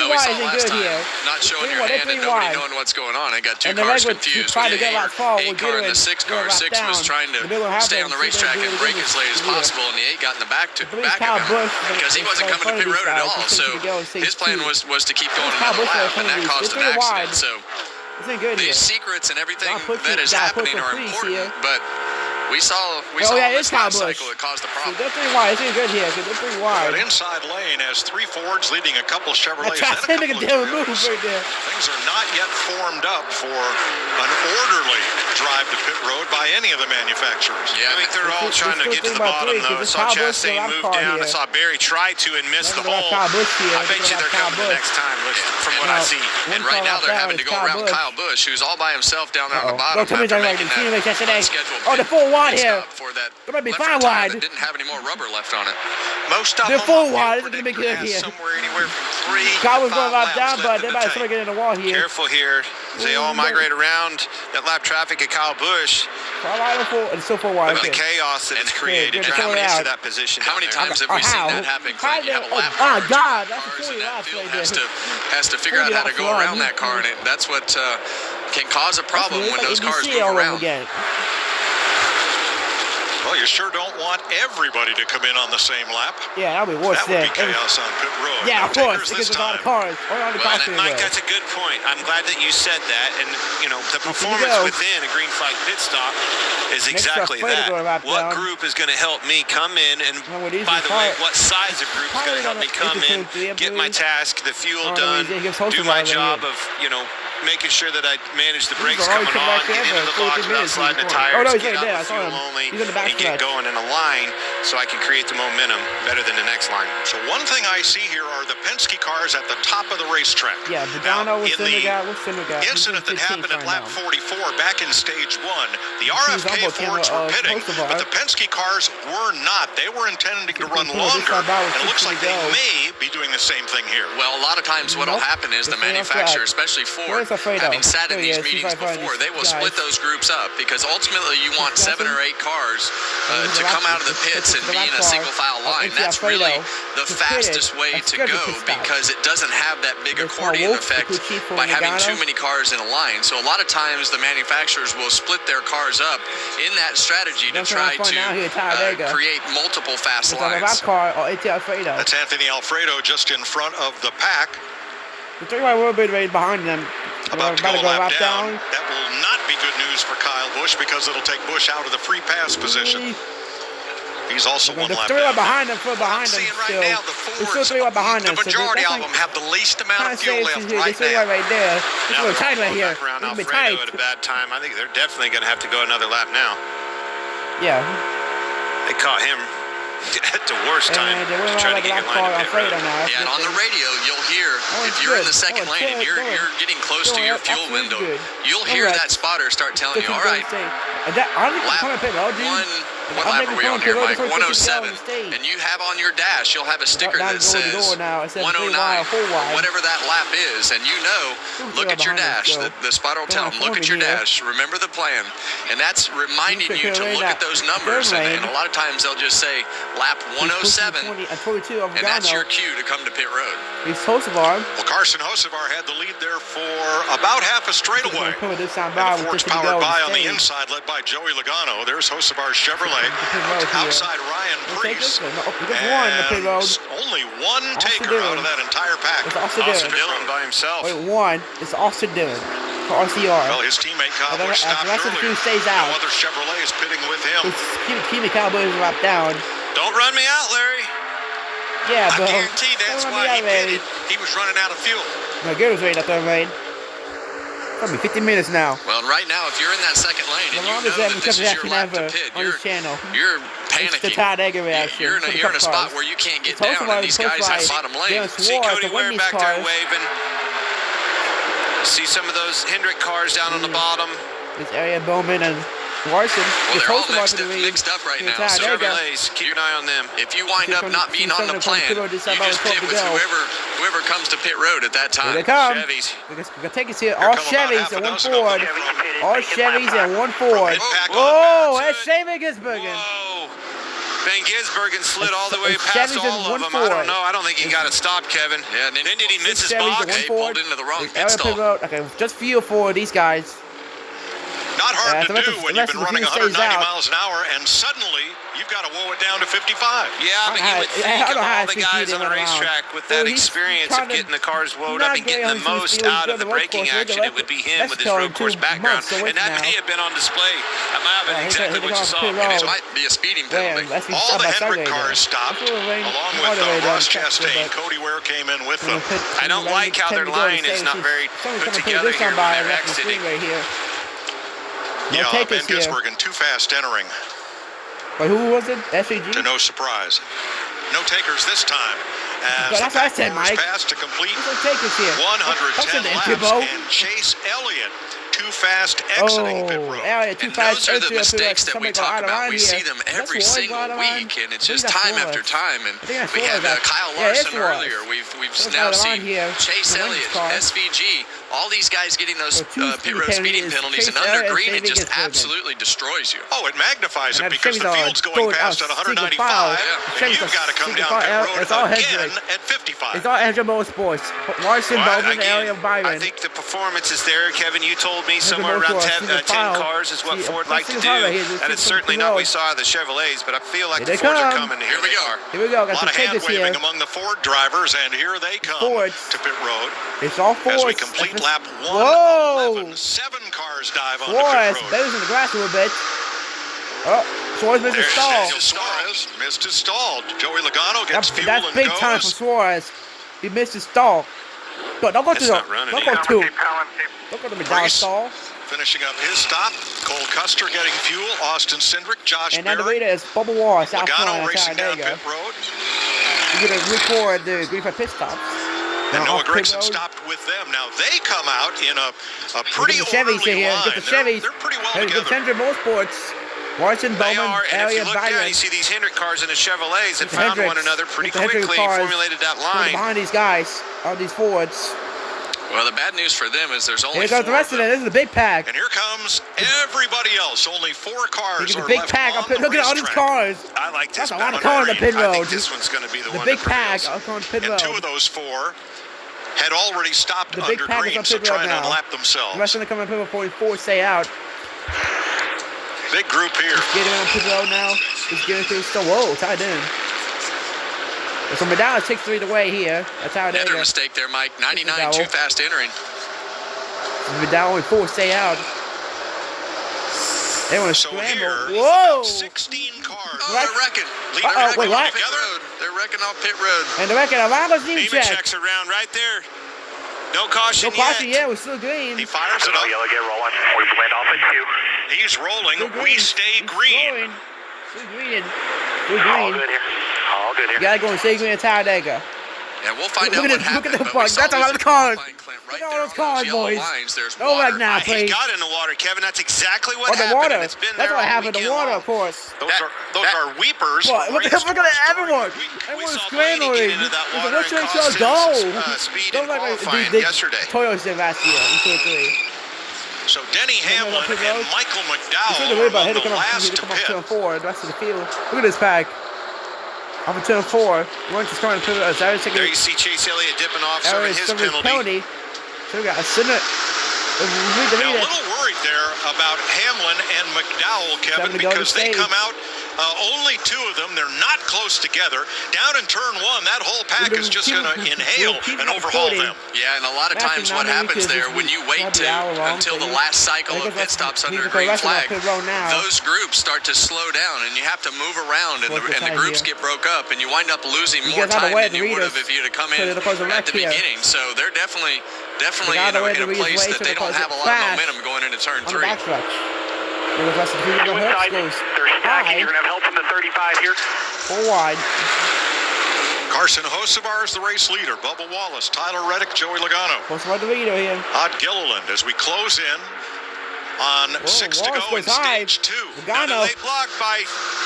wide isn't good here. Not showing your hand and nobody knowing what's going on. I got two And the cars regular confused. trying to get The like fall. 8 car and the 6 car. 6 was trying to stay on the racetrack and brake as late as possible, and the 8 got in the back of him because he wasn't coming to pit road at all. So his plan was to keep going another lap, and that caused an accident. So these secrets and everything that is happening are important, but we saw in this last cycle it caused the problem. They're 3 wide. It's good here. They're 3 wide. But inside lane has 3 Fords leading a couple Chevrolets. That's a move right there. Things are not yet formed up for an orderly drive to pit road by any of the manufacturers. Yeah, I think they're all trying to get to the bottom, though. I saw Chastain move down. I saw Barry try to and miss the hole. I bet you they're coming the next time, from what I see. And right now they're having to go around Kyle Busch, who's all by himself down there on the bottom after making that unscheduled Oh, the 4 wide here. For that They might be 5 wide. that didn't have any more rubber left on it. Most of They're them 4 wide. It's going to be good here. somewhere anywhere from 3 Kyle was to 5 going right laps down, but left they in might the still tank. get in the wall here. Careful here. They all migrate around that lap traffic at Kyle Busch. 5 wide and still 4 wide. Look at the chaos that it's created good. trying to get Out. to that position. How many times have we seen that happen? Clint? You have a lap Oh, car, God. That's cars, a 40 and that laps field right has to figure out how to go around that car, and that's what can cause a problem when those cars move around. Well, you sure don't want everybody to come in on the same lap. Yeah, that would be worse That would be chaos on pit road. Yeah, of course, Takers because this there's a lot of time. cars. Mike, that's a good point. I'm glad that you said that. And, the performance within a green flag pit stop is exactly that. What group is going to help me come in? And, by the way, what size of group is going to help me come in, get my task, the fuel done, do my job of, making sure that I manage the brakes coming on, get into the box without sliding the tires, get out the fuel only, and get going in a line so I can create the momentum better than the next line. So one thing I see here are the Penske cars at the top of the racetrack. Yeah, Now, in the incident that happened at lap 44 back in stage 1, the RFK Fords were pitting, but the Penske cars were not. They were intending to run longer, and it looks like they may be doing the same thing here. Well, a lot of times what will happen is the manufacturer, especially Ford, having sat in these meetings before, they will split those groups up because ultimately you want 7 or 8 cars to come out of the pits and be in a single file line. That's really the fastest way to go because it doesn't have that big accordion effect by having too many cars in a line. So a lot of times the manufacturers will split their cars up in that strategy to try to create multiple fast lines. That's Anthony Alfredo just in front of the pack. The 3-wide will be right behind them. About to go a lap down. That will not be good news for Kyle Busch because it'll take Busch out of the free pass position. He's also one lap down. Behind them, behind them still. Right now, the Fords, the majority of them have the least amount of fuel left right now. Right there. It's a little tight right here. Around Alfredo at a bad time. I think they're definitely going to have to go another lap now. Yeah. They caught him at the worst time to try to get your line to pit road. Yeah, and on the radio, you'll hear, if you're in the second lane and you're getting close to your fuel window, you'll hear that spotter start telling you, all right, what lap are we on here, Mike? 107. And you have on your dash, you'll have a sticker that says 109, whatever that lap is. And you know, look at your dash. The spotter will tell them, look at your dash. Remember the plan. And that's reminding you to look at those numbers. And a lot of times they'll just say lap 107. And that's your cue to come to pit road. Well, Carson Hocevar had the lead there for about half a straightaway. And the Ford's powered by on the inside, led by Joey Logano. There's Hocevar's Chevrolet. Outside Ryan Preece. And only one taker out of that entire pack. Austin Dillon by himself. It's Austin Dillon for RCR. Well, his teammate Kyle Busch stopped earlier. Stays out. No other Chevrolet is pitting with him. Teammate Kyle Busch is wrapped down. Don't run me out, Larry. Yeah, I guarantee that's why he pitted. He was running out of fuel. My gear was ready up there, Rain. Probably 15 minutes now. Well, right now, if you're in that second lane and you know that this is your lap to pit, you're panicking. It's the Talladega reaction. You're in a spot where you can't get down, and these guys have bottom lane. See Cody Ware back there waving. See some of those Hendrick cars down on the bottom. It's Arian Bowman and Larson. Well, they're all mixed up right now. So Chevrolets, keep an eye on them. if you wind up not being on the plan, you just pit with whoever comes to pit road at that time. Here they come. Chevys. We're going to take us here. All Chevys and one Ford. All Chevys and one Ford. Oh, that's Shane Van Gisbergen. Whoa. Van Gisbergen slid all the way past all of them. I don't know. I don't think he got it stopped, Kevin. Yeah, and then did he miss his box? He pulled into the wrong pit stall. Okay, just feel for these guys. Not hard to do when you've been running 190 miles an hour and suddenly you've got to woe it down to 55. Yeah, but you would think of all the guys on the racetrack with that experience of getting the cars woed up and getting the most out of the braking action, it would be him with his road course background. And that may have been on display. That might have been exactly what you saw. It might be a speeding penalty. All the Hendrick cars stopped, along with Ross Chastain. Cody Ware came in with them. I don't like how their line is not very put together here when they're exiting. Yeah, Van Gisbergen too fast entering. But who was it? SVG? To no surprise. No takers this time. As the pack pass to complete 110 laps. And Chase Elliott too fast exiting pit road. And those are the mistakes that we talk about. We see them every single week, and it's just time after time. And we had Kyle Larson earlier. We've now seen Chase Elliott, SVG, all these guys getting those pit road speeding penalties, and under green, it just absolutely destroys you. Oh, it magnifies it because the field's going past at 195, and you've got to come down pit road again at 55. It's all Andrew Motorsports. Larson, Bowman, Elliott, Byron. I think the performance is there, Kevin. You told me somewhere around 10 cars is what Ford liked to do. That is certainly not what we saw of the Chevrolets, but I feel like the Fords are coming. Here we go. Here we go. A lot of hand waving among the Ford drivers, and here they come to pit road. It's all Fords. As we complete lap 111, 7 cars dive on the pit road. Suarez in the grass a little bit. Oh, Suarez missed his stall. Suarez missed his stall. Joey Logano gets fuel and goes. That's big time for Suarez. He missed his stall. Don't go to the. Don't go to the McDonald's stall. Finishing up his stop. Cole Custer getting fuel. Austin Cindric, Josh Berry. And then the leader is Bubba Wallace. Logano racing down pit road. You're going to record the Green Flag pit stops. And Noah Gragson stopped with them. Now they come out in a pretty orderly line. They're pretty well together. Hendrick Motorsports. Larson, Bowman, and if you look down, you see these Hendrick cars and the Chevrolets that found one another pretty quickly and formulated that line. Behind these guys, all these Fords. Well, the bad news for them is there's only here goes the rest of it. This is a big pack. And here comes everybody else. Only 4 cars are big left pack. on the Look at all these cars. I like this. That's a lot of cars on the pit road. I think this one's going to be the one big that pack on the pit road. And 2 of those 4 had already stopped the big under pack green, is so on pit road trying now. to unlap themselves. The rest of them coming up pit road 44 stay out. Big group here. Just getting on pit road now. Just getting through. So whoa, tied in. So McDowell 6-3 the way here. That's how it is. Another mistake there, Mike. 99 too fast entering. McDowell only 4 stay out. They want to scramble. Here, whoa! 16 cars. Oh, they're wrecking. Wait, what? They're wrecking off pit road. And they're wrecking. Alongo's name check. checks around right there. No caution yet. No caution yet. We're still green. He fires it up. Yellow, get rolling. We went off at 2. He's rolling. We stay green. Still green. All good here. All good here. You gotta go and stay green at Talladega. Yeah, we'll find out what happened. Look at the park. That's a lot of cars. Look at all those cars, boys. No wreck now, please. He got in the water, Kevin. That's exactly what happened. The water. It's been That's what happened. The water, of course. Those are weepers. Look at everyone. Everyone's scrambling. What's your show? Go. Speed in qualifying yesterday. Toyotas did last year in Q3. So Denny Hamlin and Michael McDowell are the last to pit. Turn 4, the rest of the field. Look at this pack. Off of turn 4. One's just coming to there you see Chase Elliott dipping off, serving his penalty. So we got a Senate. Now, a little worried there about Hamlin and McDowell, Kevin, because they come out, only 2 of them. They're not close together. Down in turn 1, that whole pack is just going to inhale and overhaul them. Yeah, and a lot of times what happens there, when you wait until the last cycle of pit stops under a green flag, those groups start to slow down, and you have to move around, and the groups get broke up, and you wind up losing more time than you would have if you'd have come in at the beginning. So they're definitely in a place that they don't have a lot of momentum going into turn 3. They're stacking. You're going to have help from the 35 here. 4 wide. Carson Hocevar is the race leader. Bubba Wallace, Tyler Reddick, Joey Logano. Hocevar the leader here. Odd Gilliland as we close in on 6 to go in stage 2. Logano. Late block by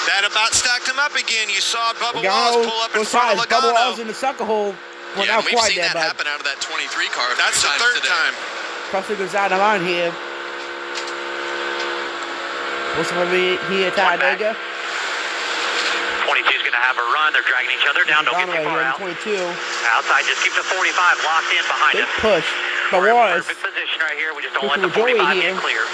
that about stacked him up again. You saw Bubba Wallace pull up in front of Logano. Bubba Wallace in the sucker hole. Well, yeah, we've seen that happen out of that 23 car. That's the 3rd time. Crossing goes out around here. What's going to be here at Talladega? 22 is going to have a run. They're dragging each other down. Don't get too far out. 22. Outside, just keep the 45 locked in behind us. Big push. But Wallace. Perfect position right here. We just don't let the 45 get clear.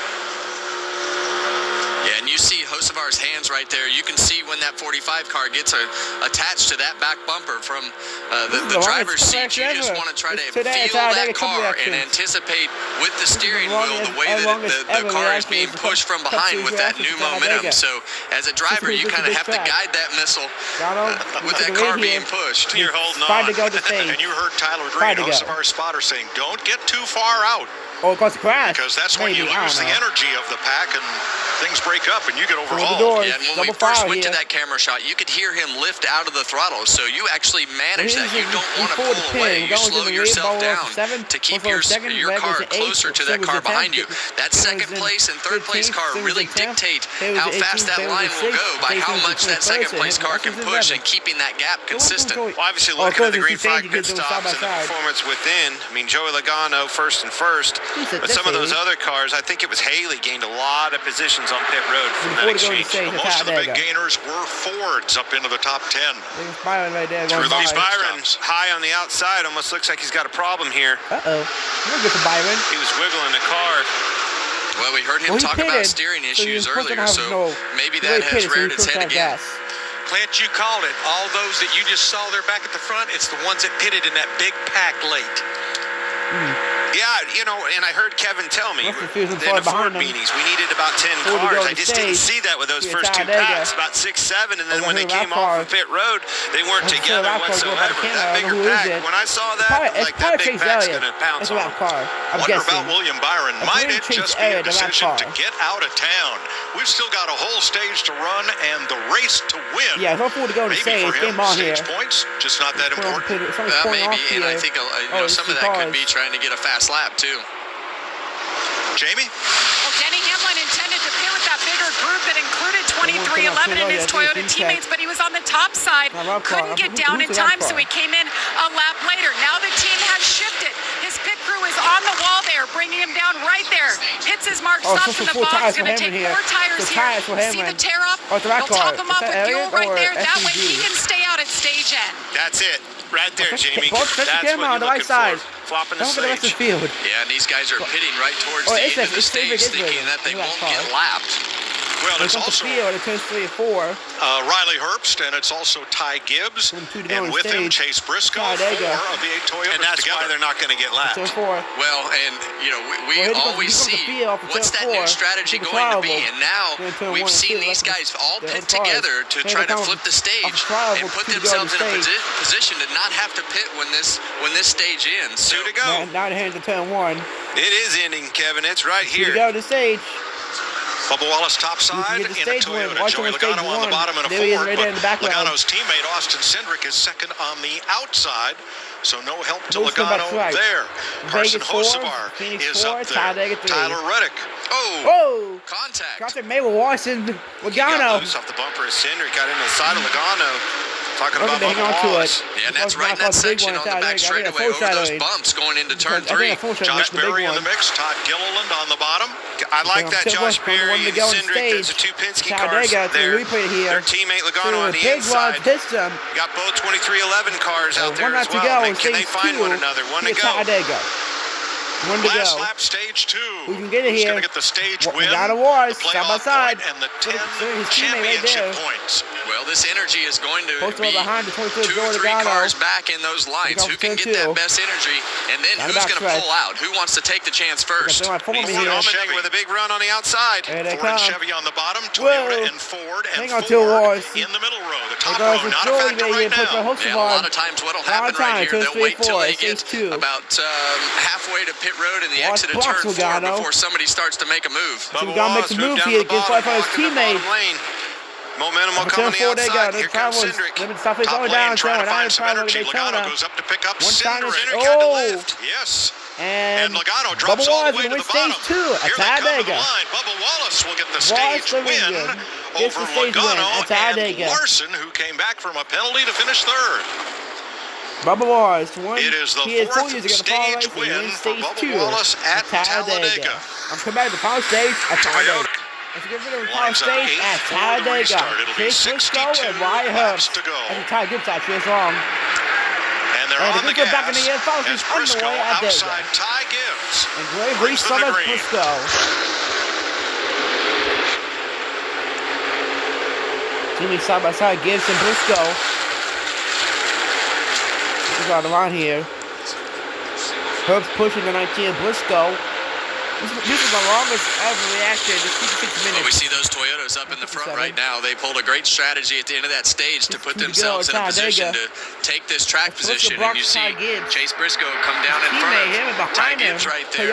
Yeah, and you see Hocevar's hands right there. You can see when that 45 car gets attached to that back bumper from the driver's seat. You just want to try to feel that car and anticipate with the steering wheel the way that the car is being pushed from behind with that new momentum. So as a driver, you kind of have to guide that missile with that car being pushed. You're holding on. And you heard Tyler Green, Hocevar's spotter, saying, don't get too far out. Oh, it caused a crash. Because that's when you lose the energy of the pack and things break up and you get overhauled. Yeah, and when we first went to that camera shot, you could hear him lift out of the throttle. So you actually manage that. You don't want to pull away. You slow yourself down to keep your car closer to that car behind you. That second place and third place car really dictate how fast that line will go by how much that second place car can push and keeping that gap consistent. Well, obviously looking at the green flag pit stops and the performance within. I mean, Joey Logano first and first. But some of those other cars, I think it was Haley, gained a lot of positions on pit road from that exchange. Most of the big gainers were Fords up into the top 10. There's Byron right there. There's Byron high on the outside. Almost looks like he's got a problem here. Uh-oh. You're good for Byron. He was wiggling the car. Well, we heard him talk about steering issues earlier, so maybe that has reared its head again. Clint, you called it. All those that you just saw there back at the front, it's the ones that pitted in that big pack late. Yeah, you know, and I heard Kevin tell me in the Ford meetings we needed about 10 cars. I just didn't see that with those first 2 packs, about 6, 7, and then when they came off of pit road, they weren't together whatsoever. That bigger pack, when I saw that, like that big pack's going to pounce on. Wonder about William Byron. Might it just be a decision to get out of town? We've still got a whole stage to run and the race to win. Yeah, hopefully to go to stage. Game on here. Points, just not that important. Maybe, and I think some of that could be trying to get a fast lap too. Jamie? Well, Denny Hamlin intended to pit with that bigger group that included 2311 and his Toyota teammates, but he was on the top side, couldn't get down in time, so he came in a lap later. Now the team has shifted. His pit crew is bringing him down right there. Hits his mark, stops in the box, going to take 4 tires here. See the tear up? He'll top him up with fuel right there. That way he can stay out at stage end. That's it. Right there, Jamie. That's what you're looking for. Flopping the stage. Yeah, and these guys are pitting right towards the end of the stage, thinking that they won't get lapped. Well, it's also it turns 3 and 4. Riley Herbst, and it's also Ty Gibbs, and with him Chase Briscoe, 4 of the 8 Toyotas and that's together. why they're not going to get lapped. Well, and you know we always see what's that new strategy going to be, and now we've seen these guys all pit together to try to flip the stage and put themselves in a position to not have to pit when this stage ends. 2 to go. 9 hands to turn 1. It is ending, Kevin. It's right 2 here. to go to stage. Bubba Wallace topside in a Toyota. Joey Logano on the bottom in a Ford, but Logano's teammate Austin Cindric is second on the outside, so no help to Logano there. Carson Hocevar is up there. Tyler Reddick. Oh! Contact. Contact made with Watson. Logano. Loose off the bumper as Cindric got into the side of Logano. Talking about hang on to it. Yeah, and that's right in that section on the back straightaway over those bumps going into turn 3. Josh Berry in the mix, Todd Gilliland on the bottom. I like that Josh Berry and Cindric. There's the 2 Penske cars there. Their teammate Logano on the inside. Got both 2311 cars out there as well. Can they find one another? 1 to go. Last lap, stage 2. We can get it here. Who's going to get the stage win, the side by side, and the 10 championship points. Well, this energy is going to be behind the 2 or 3 cars back in those lines. Who can get that best energy, and then who's going to pull out? Who wants to take the chance first? Ford with a big run on the outside. Ford and Chevy on the bottom, Toyota and Ford, and Ford in the middle row. The top row, not a factor right now. Yeah, a lot of times what will happen right here, they'll wait till they get about halfway to pit road and the exit of turn 4 before somebody starts to make a move. Bubba Wallace moved down to the bottom, his teammate. Momentum will come on the outside. Here comes Cindric. Top lane, trying to find some energy. Logano goes up to pick up Cindric. Got to lift. Yes. And Logano drops all the way to the bottom. Here they come to the line. Bubba Wallace will get the stage win over Logano and Larson, who came back from a penalty to finish 3rd. Bubba Wallace won. It is the 4th stage win for Bubba Wallace at Talladega. I'm coming back to the final stage at Talladega. Let's get rid of the final stage at Talladega. Chase Briscoe and Riley Herbst. That's a Ty Gibbs actually, it's wrong. And they're on the gas back in the end, as Briscoe outside Ty Gibbs. And Gray Summers Briscoe. Jimmy side by side, Gibbs and Briscoe. He's on the line here. Herbst pushing the 19 Briscoe. This is the longest ever reaction. Just 6 minutes. Well, we see those Toyotas up in the front right now. They pulled a great strategy at the end of that stage to put themselves in a position to take this track position. And you see Chase Briscoe come down in front of Ty Gibbs right there.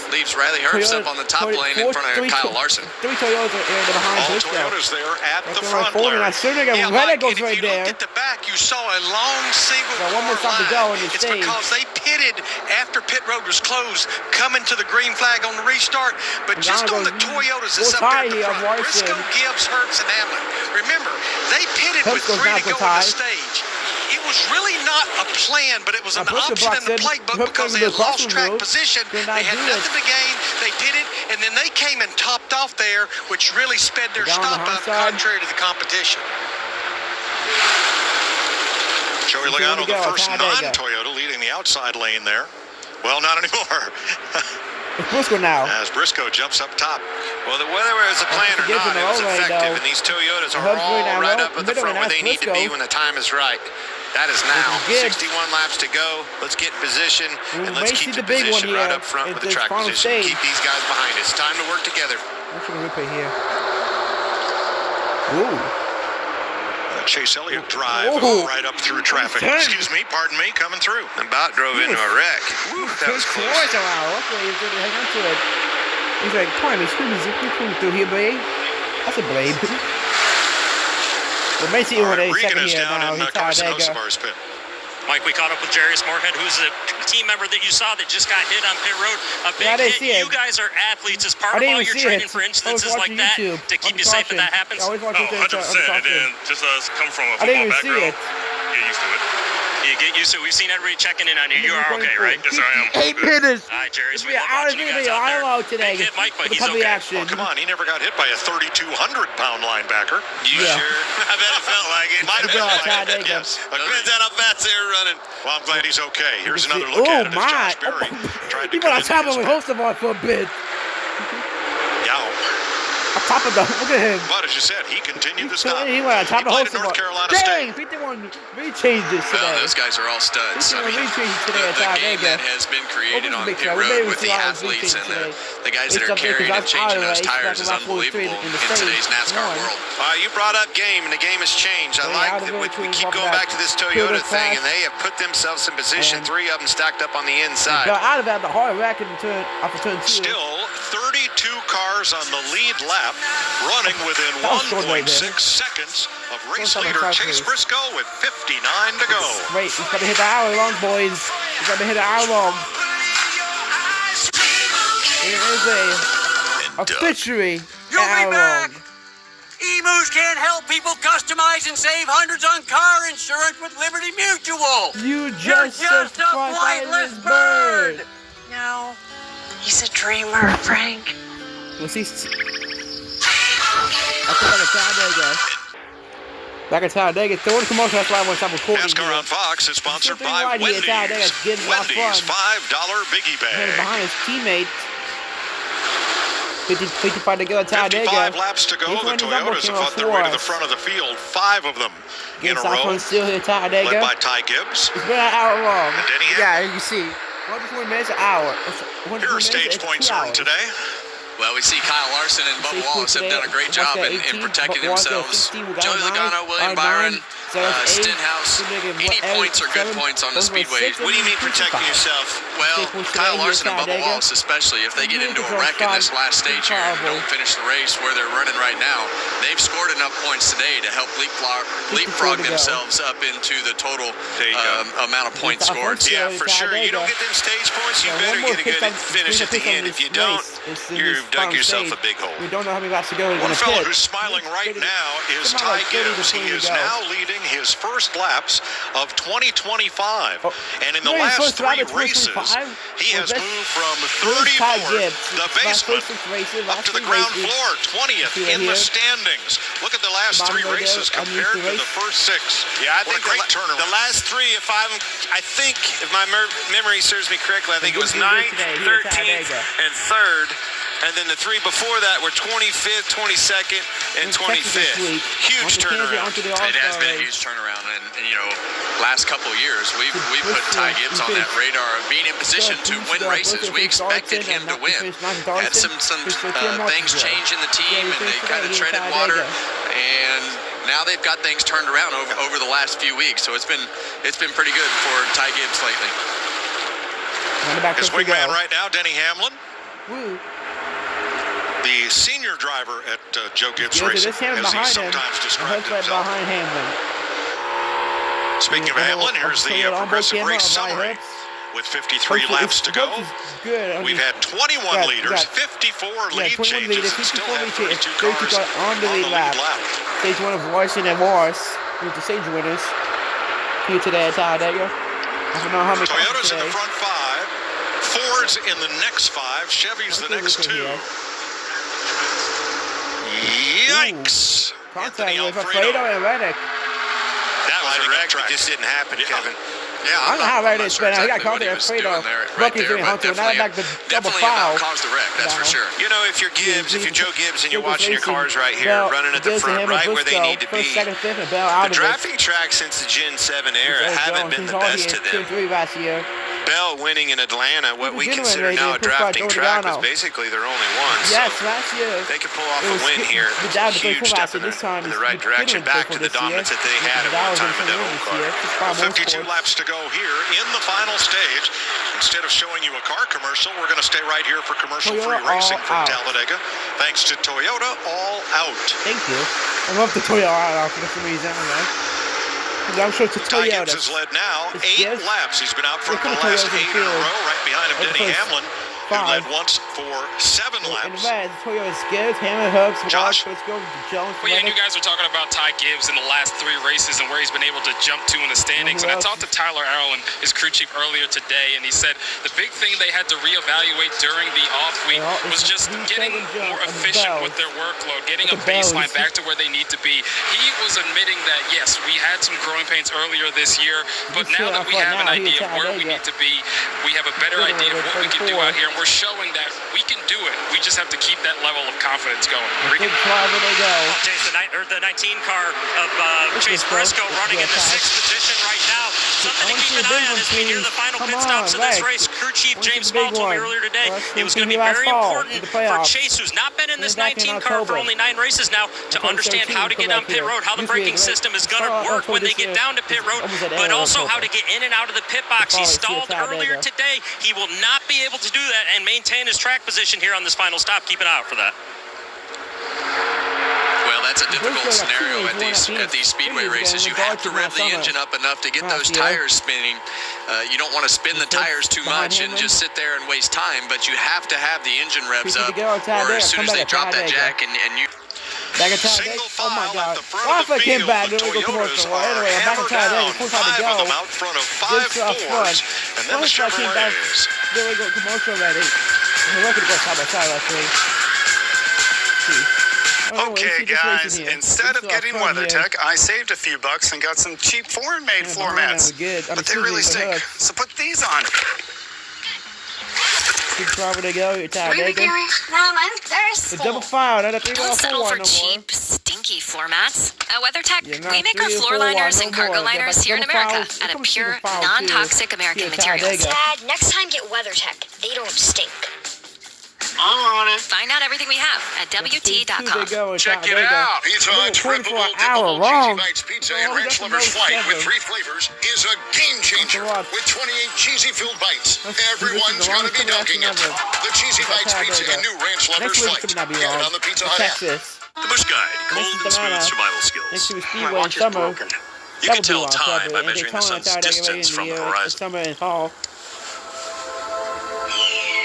Leaves Riley Herbst up on the top lane in front of Kyle Larson. 3 Toyotas are behind Briscoe. All Toyotas there at the front. Reddick goes right there. If you look at the back, you saw a long single got one more time to go in the stage. It's because they pitted after pit road was closed, coming to the green flag on the restart, but just on the Toyotas that's up there at the front, Briscoe, Gibbs, Herbst, and Hamlin. Remember, they pitted with 3 to go on the stage. It was really not a plan, but it was an option in the playbook because they had lost track position. They had nothing to gain. They did it, and then they came and topped off there, which really sped their stop up contrary to the competition. Joey Logano, the first non-Toyota, leading the outside lane there. Well, not anymore. It's Briscoe now. As Briscoe jumps up top. Well, whether it was a plan or not, it was effective, and these Toyotas are all right up at the front where they need to be when the time is right. That is now. 61 laps to go. Let's get in position, and let's keep the position right up front with the track position. Keep these guys behind us. It's time to work together. What's going to replay here? Ooh. Chase Elliott drive right up through traffic. Excuse me, pardon me, coming through. About drove into a wreck. Woo, that was close. Luckily, he's going to hang on to it. He's like, come on, he's coming through here, babe. That's a blade. Well, basically, when they second here now, he's Talladega. Mike, we caught up with Jarius Moorhead, who's a team member that you saw that just got hit on pit road. A big hit. You guys are athletes. As part of all your training for incidences like that to keep you safe when that happens? Oh, 100%. And just come from a football background. Get used to it. You get used to it. We've seen everybody checking in on you. You are okay, right? Yes, I am. 8 minutes. All right, Jerry. So We are today. Hit Mike, but With he's the okay. action. Oh, come on, he never got hit by a 3,200-pound linebacker. You sure? I bet it felt like it. Might have been like it, Yes. yes. Depends on how fast they were running. Well, I'm glad he's okay. Here's another look at it as Josh Berry tried to He went on come top in of his with Holstamore for a bit. Yow. On top of the, look at him. But as you said, he continued to stop. He went on top of played at Holstamore. North Carolina Dang, State. 51 rechanges today. Well, those guys are all studs. I mean, the game that has been created on pit road with the athletes and the guys that are carrying and changing those tires is unbelievable in today's NASCAR world. You brought up game, and the game has changed. I like that we keep going back to this Toyota thing, and they have put themselves in position. 3 of them stacked up on the inside. Got out of that the hard rack in turn, off of turn 2. Still 32 cars on the lead lap, running within 1.6 seconds of race leader Chase Briscoe with 59 to go. Wait, he's got to hit the hour long, boys. He's got to hit the hour long. Here is a fishery. You'll be back. Emus can't help people customize and save hundreds on car insurance with Liberty Mutual. You're just a flightless bird. No, he's a dreamer, Frank. We'll see. Back at Talladega, throwing the commercial, that's why I want to stop recording. NASCAR on Fox is sponsored by Wendy's. Wendy's $5 Biggie Bag. Behind his teammate. 55 to go at Talladega. 55 laps to go. The Toyotas have fought their way to the front of the field. 5 of them in a row. Still here, Talladega. Led by Ty Gibbs. It's been an hour long. And Denny yeah, you can see. 120 minutes an hour. Here are stage points earned today. Well, we see Kyle Larson and Bubba Wallace have done a great job in protecting themselves. Joey Logano, William Byron, Stenhouse, any points are good points on the speedway. What do you mean protecting yourself? Well, Kyle Larson and Bubba Wallace especially, if they get into a wreck in this last stage here and don't finish the race where they're running right now, they've scored enough points today to help leapfrog themselves up into the total amount of points scored. Yeah, for sure. You don't get them stage points, you better get a good finish at the end. If you don't, you've dug yourself a big hole. We don't know how many laps to go. One fellow who's smiling right now is Ty Gibbs. He is now leading his first laps of 2025. And in the last 3 races, he has moved from 34th, the basement, up to the ground floor, 20th in the standings. Look at the last 3 races compared to the first 6. Yeah, I think what a great turnaround. The last 3, I think, if my memory serves me correctly, I think it was 9th, 13th, and 3rd. And then the 3 before that were 25th, 22nd, and 25th. Huge turnaround. It has been a huge turnaround, and you know, last couple of years we put Ty Gibbs on that radar of being in position to win races. We expected him to win. Had some things change in the team, and they kind of treaded water. And now they've got things turned around over the last few weeks. So it's been pretty good for Ty Gibbs lately. His wingman right now, Denny Hamlin. The senior driver at Joe Gibbs Racing, as he sometimes described himself. Speaking of Hamlin, here's the Progressive Race summary. With 53 laps to go, we've had 21 leaders, 54 lead changes, and still have 32 cars on the lead lap. Stage 1 of Larson and Morris, who's the stage winners here today at Talladega. I don't know how many Toyota's in the front 5, Ford's in the next 5, Chevy's the next 2. Yikes! Contact with Alfredo and Reddick. That was a wreck, it just didn't happen, Kevin. Yeah, I don't know how Reddick is, but he got caught there. Alfredo. Bucky's doing Hunter, and now back the double foul. Caused the wreck, that's for sure. You know, if you're Gibbs, if you're Joe Gibbs, and you're watching your cars right here, running at the front, right where they need to be, the drafting tracks since the Gen 7 era haven't been the best to them. Bell winning in Atlanta, what we consider now a drafting track, was basically their only one. Yes, last year. They could pull off a win here. Huge step in the right direction, back to the dominance that they had at one time in that old car. 52 laps to go here in the final stage. Instead of showing you a car commercial, we're going to stay right here for commercial-free racing from Talladega. Thanks to Toyota All Out. Thank you. I love the Toyota All Out for some reason. I'm sure it's a Toyota. Ty Gibbs has led now 8 laps. He's been out for the last 8 in a row. Right behind him, Denny Hamlin. who led once for 7 laps. In the red, Toyota Gibbs, Hammer Hubs, Josh. Jones. Well, yeah, and you guys were talking about Ty Gibbs in the last 3 races and where he's been able to jump to in the standings. And I talked to Tyler Allen, his crew chief, earlier today, and he said the big thing they had to reevaluate during the off week was just getting more efficient with their workload, getting a baseline back to where they need to be. He was admitting that, yes, we had some growing pains earlier this year, but now that we have an idea of where we need to be, we have a better idea of what we can do out here, and we're showing that we can do it. We just have to keep that level of confidence going. The 19 car of Chase Briscoe running in the 6th position right now. Something to keep an eye on as we near the final pit stops of this race. Crew chief James Small told me earlier today it was going to be very important for Chase, who's not been in this 19 car for only 9 races now, to understand how to get on pit road, how the braking system is going to work when they get down to pit road, but also how to get in and out of the pit box. He stalled earlier today. He will not be able to do that and maintain his track position here on this final stop. Keep an eye out for that. Well, that's a difficult scenario at these speedway races. You have to rev the engine up enough to get those tires spinning. You don't want to spin the tires too much and just sit there and waste time, but you have to have the engine revs up, or as soon as they drop that jack and you... Single file oh my God. at the front of the field. The Toyotas are hammered down. 5 of them out front of 5 Fords, and then the Chevrolets. There we go, commercial already. We're going to go side by side, actually. Okay, guys, instead of getting WeatherTech, I saved a few bucks and got some cheap foreign-made floor mats. But they really stink, so put these on. They go, you're tired, I'm thirsty. The double file, not a 3 Don't settle for cheap, stinky floor mats. At WeatherTech, we make our floor liners and cargo liners here in America out of pure, non-toxic American materials. Dad, next time get WeatherTech. They don't stink. I'm on it. Find out everything we have at WT.com. Check it out. Pizza Hut's Triple Dippable Cheesy Bites Pizza and Ranch Lovers Flight with 3 flavors is a game changer. With 28 cheesy-filled bites, everyone's going to be dunking it. The Cheesy Bites Pizza and new Ranch Lovers Flight. Get it on the Pizza Hut app. The Busch Guide, cold and smooth survival skills. My watch is broken. You can tell time by measuring the sun's distance from the horizon. Summer and fall.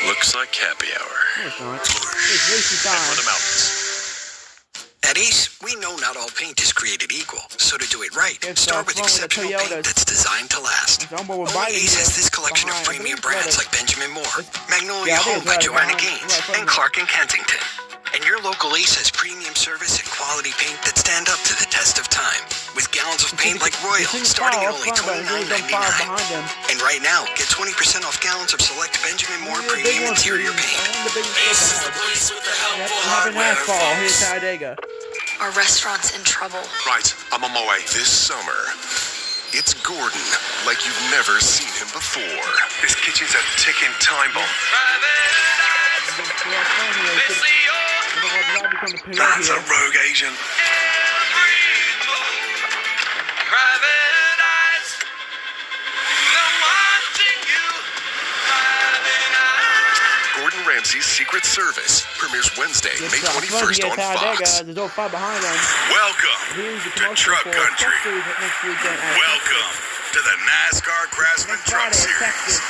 Looks like happy hour. For the mountains. At Ace, we know not all paint is created equal, so to do it right, start with exceptional paint that's designed to last. Only Ace has this collection of premium brands like Benjamin Moore, Magnolia Home by Joanna Gaines, and Clark & Kensington. And your local Ace has premium service and quality paint that stand up to the test of time. With gallons of paint like Royal, starting at only $29.99. And right now, get 20% off gallons of select Benjamin Moore premium interior paint. Ace is the place with the helpful hardware, folks. Our restaurant's in trouble. Right, I'm on my way. This summer, it's Gordon like you've never seen him before. This kitchen's a ticking time bomb. That's a rogue agent. Gordon Ramsay's Secret Service premieres Wednesday, May 21st on Fox. Welcome to Truck Country. Welcome to the NASCAR Craftsman Truck Series.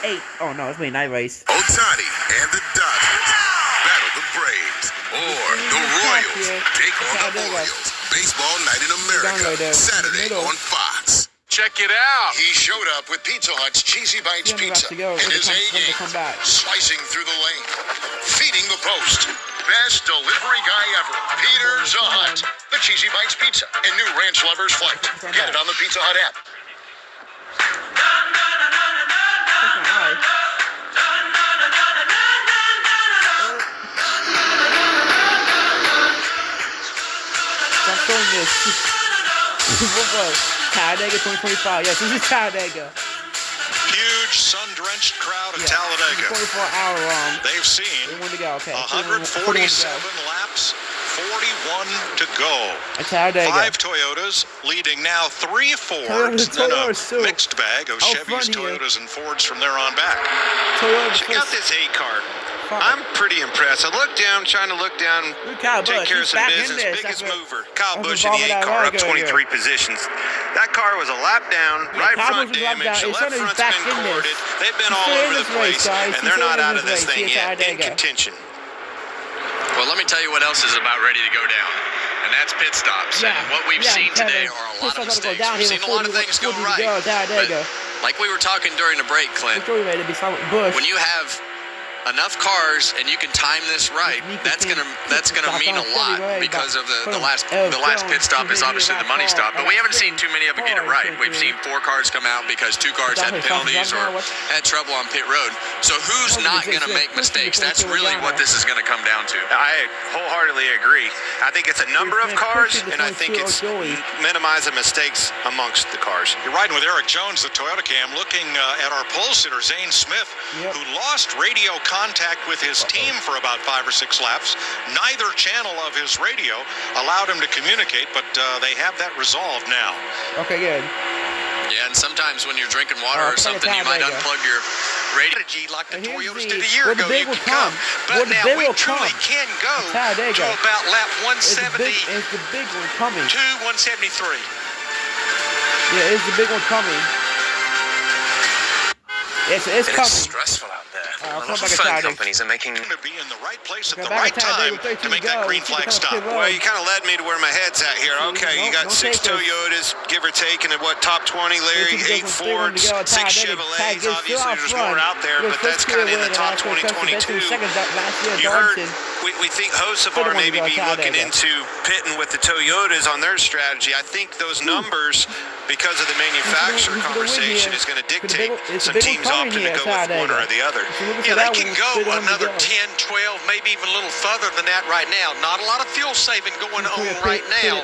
8. Oh no, it's May night race. Ohtani and the Dodgers battle the Braves, or the Royals take on the Orioles. Baseball Night in America, Saturday on Fox. Check it out. He showed up with Pizza Hut's Cheesy Bites Pizza and his A-game, slicing through the lane, feeding the post. Best delivery guy ever. Peter Zahut. The Cheesy Bites Pizza and new Ranch Lovers Flight. Get it on the Pizza Hut app. Stop showing this. What was Talladega 2025? Yes, this is Talladega. Huge sun-drenched crowd at Talladega. 24-hour long. They've seen 147 laps, 41 to go. At Talladega. 5 Toyotas leading now, 3 Fords, then a mixed bag of Chevys, Toyotas, and Fords from there on back. Check out this A-car. I'm pretty impressed. I look down, trying to look down, take care of some business. Biggest mover, Kyle Busch in the 8 car, up 23 positions. That car was a lap down, right front damage, the left front's been corded. They've been all over the place, and they're not out of this thing yet, in contention. Well, let me tell you what else is about ready to go down, and that's pit stops. And what we've seen today are a lot of mistakes. We've seen a lot of things go right, but like we were talking during the break, Clint, when you have enough cars and you can time this right, that's gonna mean a lot because of the last pit stop is obviously the money stop, but we haven't seen too many of them get it right. We've seen 4 cars come out because 2 cars had penalties or had trouble on pit road. So who's not gonna make mistakes? That's really what this is gonna come down to. I wholeheartedly agree. I think it's a number of cars, and I think it's minimizing mistakes amongst the cars. You're riding with Eric Jones, the Toyota Cam, looking at our pole sitter, Zane Smith, who lost radio contact with his team for about 5 or 6 laps. Neither channel of his radio allowed him to communicate, but they have that resolved now. Okay, good. Yeah, and sometimes when you're drinking water or something, you might unplug your radio. Like the Toyotas did a year ago, you can come. But now we truly can go to about lap 170. Is the big one coming? To 173. Yeah, is the big one coming? It's coming. It's stressful out there. Phone companies are making to be in the right place at the right time to make that green flag stop. Well, you kind of led me to where my head's at here. Okay, you got 6 Toyotas, give or take, and what, top 20, Larry, 8 Fords, 6 Chevrolets. Obviously, there's more out there, but that's kind of in the top 2022. You heard, we think Hocevar maybe be looking into pitting with the Toyotas on their strategy. I think those numbers, because of the manufacturer conversation, is going to dictate some teams opting to go with one or the other. Yeah, they can go another 10, 12, maybe even a little further than that right now. Not a lot of fuel saving going on right now.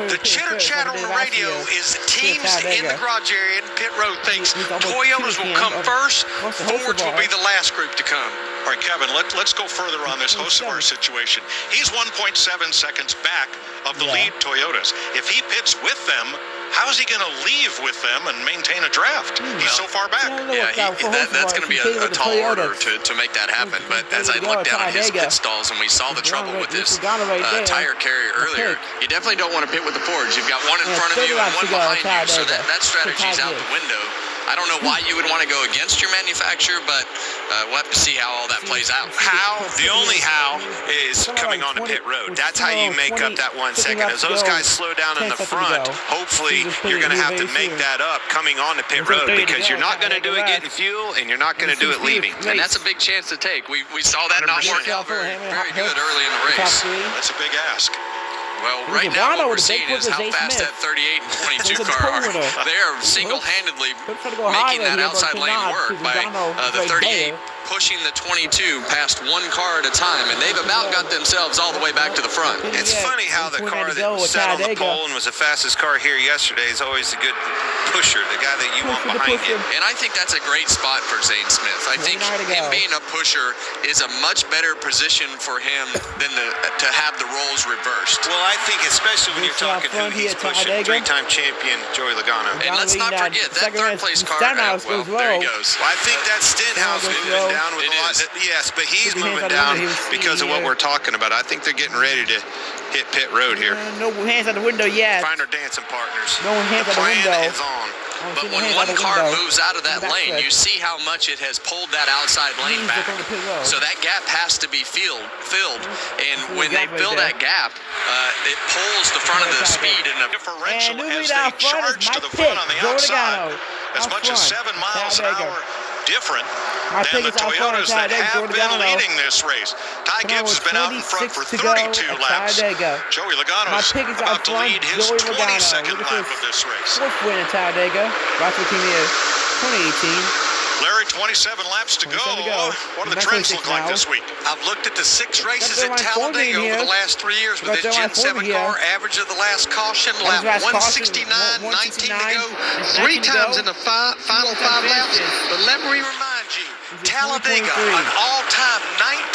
The chitter chatter on the radio is teams in the garage area and pit road thinks Toyotas will come first, Fords will be the last group to come. All right, Kevin, let's go further on this Hocevar situation. He's 1.7 seconds back of the lead Toyotas. If he pits with them, how's he going to leave with them and maintain a draft? He's so far back. Yeah, that's going to be a tall order to make that happen. But as I looked down at his pit stalls and we saw the trouble with this tire carrier earlier, you definitely don't want to pit with the Fords. You've got one in front of you and one behind you, so that strategy's out the window. I don't know why you would want to go against your manufacturer, but we'll have to see how all that plays out. The only how is coming onto pit road. That's how you make up that 1 second. As those guys slow down in the front, hopefully you're going to have to make that up coming onto pit road, because you're not going to do it getting fuel and you're not going to do it leaving. And that's a big chance to take. We saw that not work out very good early in the race. That's a big ask. Well, right now what we're seeing is how fast that 38 and 22 car are. They are single-handedly making that outside lane work by the 38 pushing the 22 past 1 car at a time, and they've about got themselves all the way back to the front. It's funny how the car that sat on the pole and was the fastest car here yesterday is always a good pusher, the guy that you want behind you. And I think that's a great spot for Zane Smith. I think him being a pusher is a much better position for him than to have the roles reversed. Well, I think especially when you're talking who he's pushing, 3-time champion Joey Logano. And let's not forget, that 3rd place car, well, there he goes. Well, I think that Stenhouse moving down with a lot. Yes, but he's moving down because of what we're talking about. I think they're getting ready to hit pit road here. No hands out the window yet. Find our dancing partners. No hands out the window. The plan is on. But when one car moves out of that lane, you see how much it has pulled that outside lane back. So that gap has to be filled. And when they fill that gap, it pulls the front of the speed in a differential as they charge to the front on the outside. As much as 7 miles an hour different than the Toyotas that have been leading this race. Ty Gibbs has been out in front for 32 laps. Joey Logano's about to lead his 22nd lap of this race. 4th win in Talladega. Rifle Team Year 2018. Larry, 27 laps to go. What do the trends look like this week? I've looked at the 6 races at Talladega over the last 3 years with this Gen 7 car. Average of the last caution, lap 169, 19 to go. 3 times in the final 5 laps. But let me remind you, Talladega, an all-time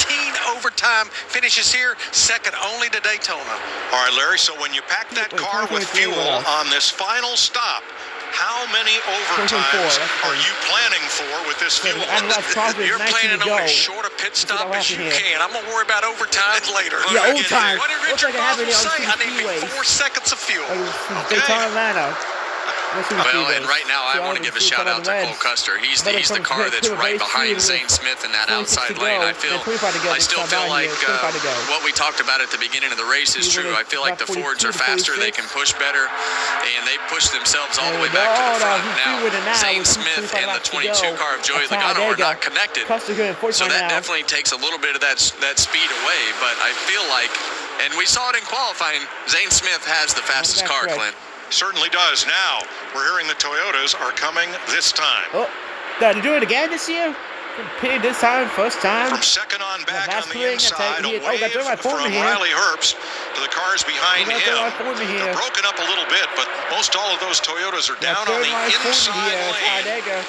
19 overtime finishes here, second only to Daytona. All right, Larry, so when you pack that car with fuel on this final stop, How many overtimes are you planning for with this fuel? You're planning on as short a pit stop as you can. I'm going to worry about overtimes later. Yeah, overtime. What did Richard Boswell say? I need 4 seconds of fuel. Daytona, Atlanta. Well, and right now I want to give a shout out to Cole Custer. He's the car that's right behind Zane Smith in that outside lane. I still feel like what we talked about at the beginning of the race is true. I feel like the Fords are faster, they can push better, and they push themselves all the way back to the front. Now, Zane Smith and the 22 car of Joey Logano are not connected, so that definitely takes a little bit of that speed away, but I feel like, and we saw it in qualifying, Zane Smith has the fastest car, Clint. Certainly does. Now, we're hearing the Toyotas are coming this time. Oh, did they do it again this year? Pitted this time, first time. From second on back on the inside, a wave from Riley Herbst to the cars behind him. They're broken up a little bit, but most all of those Toyotas are down on the inside lane.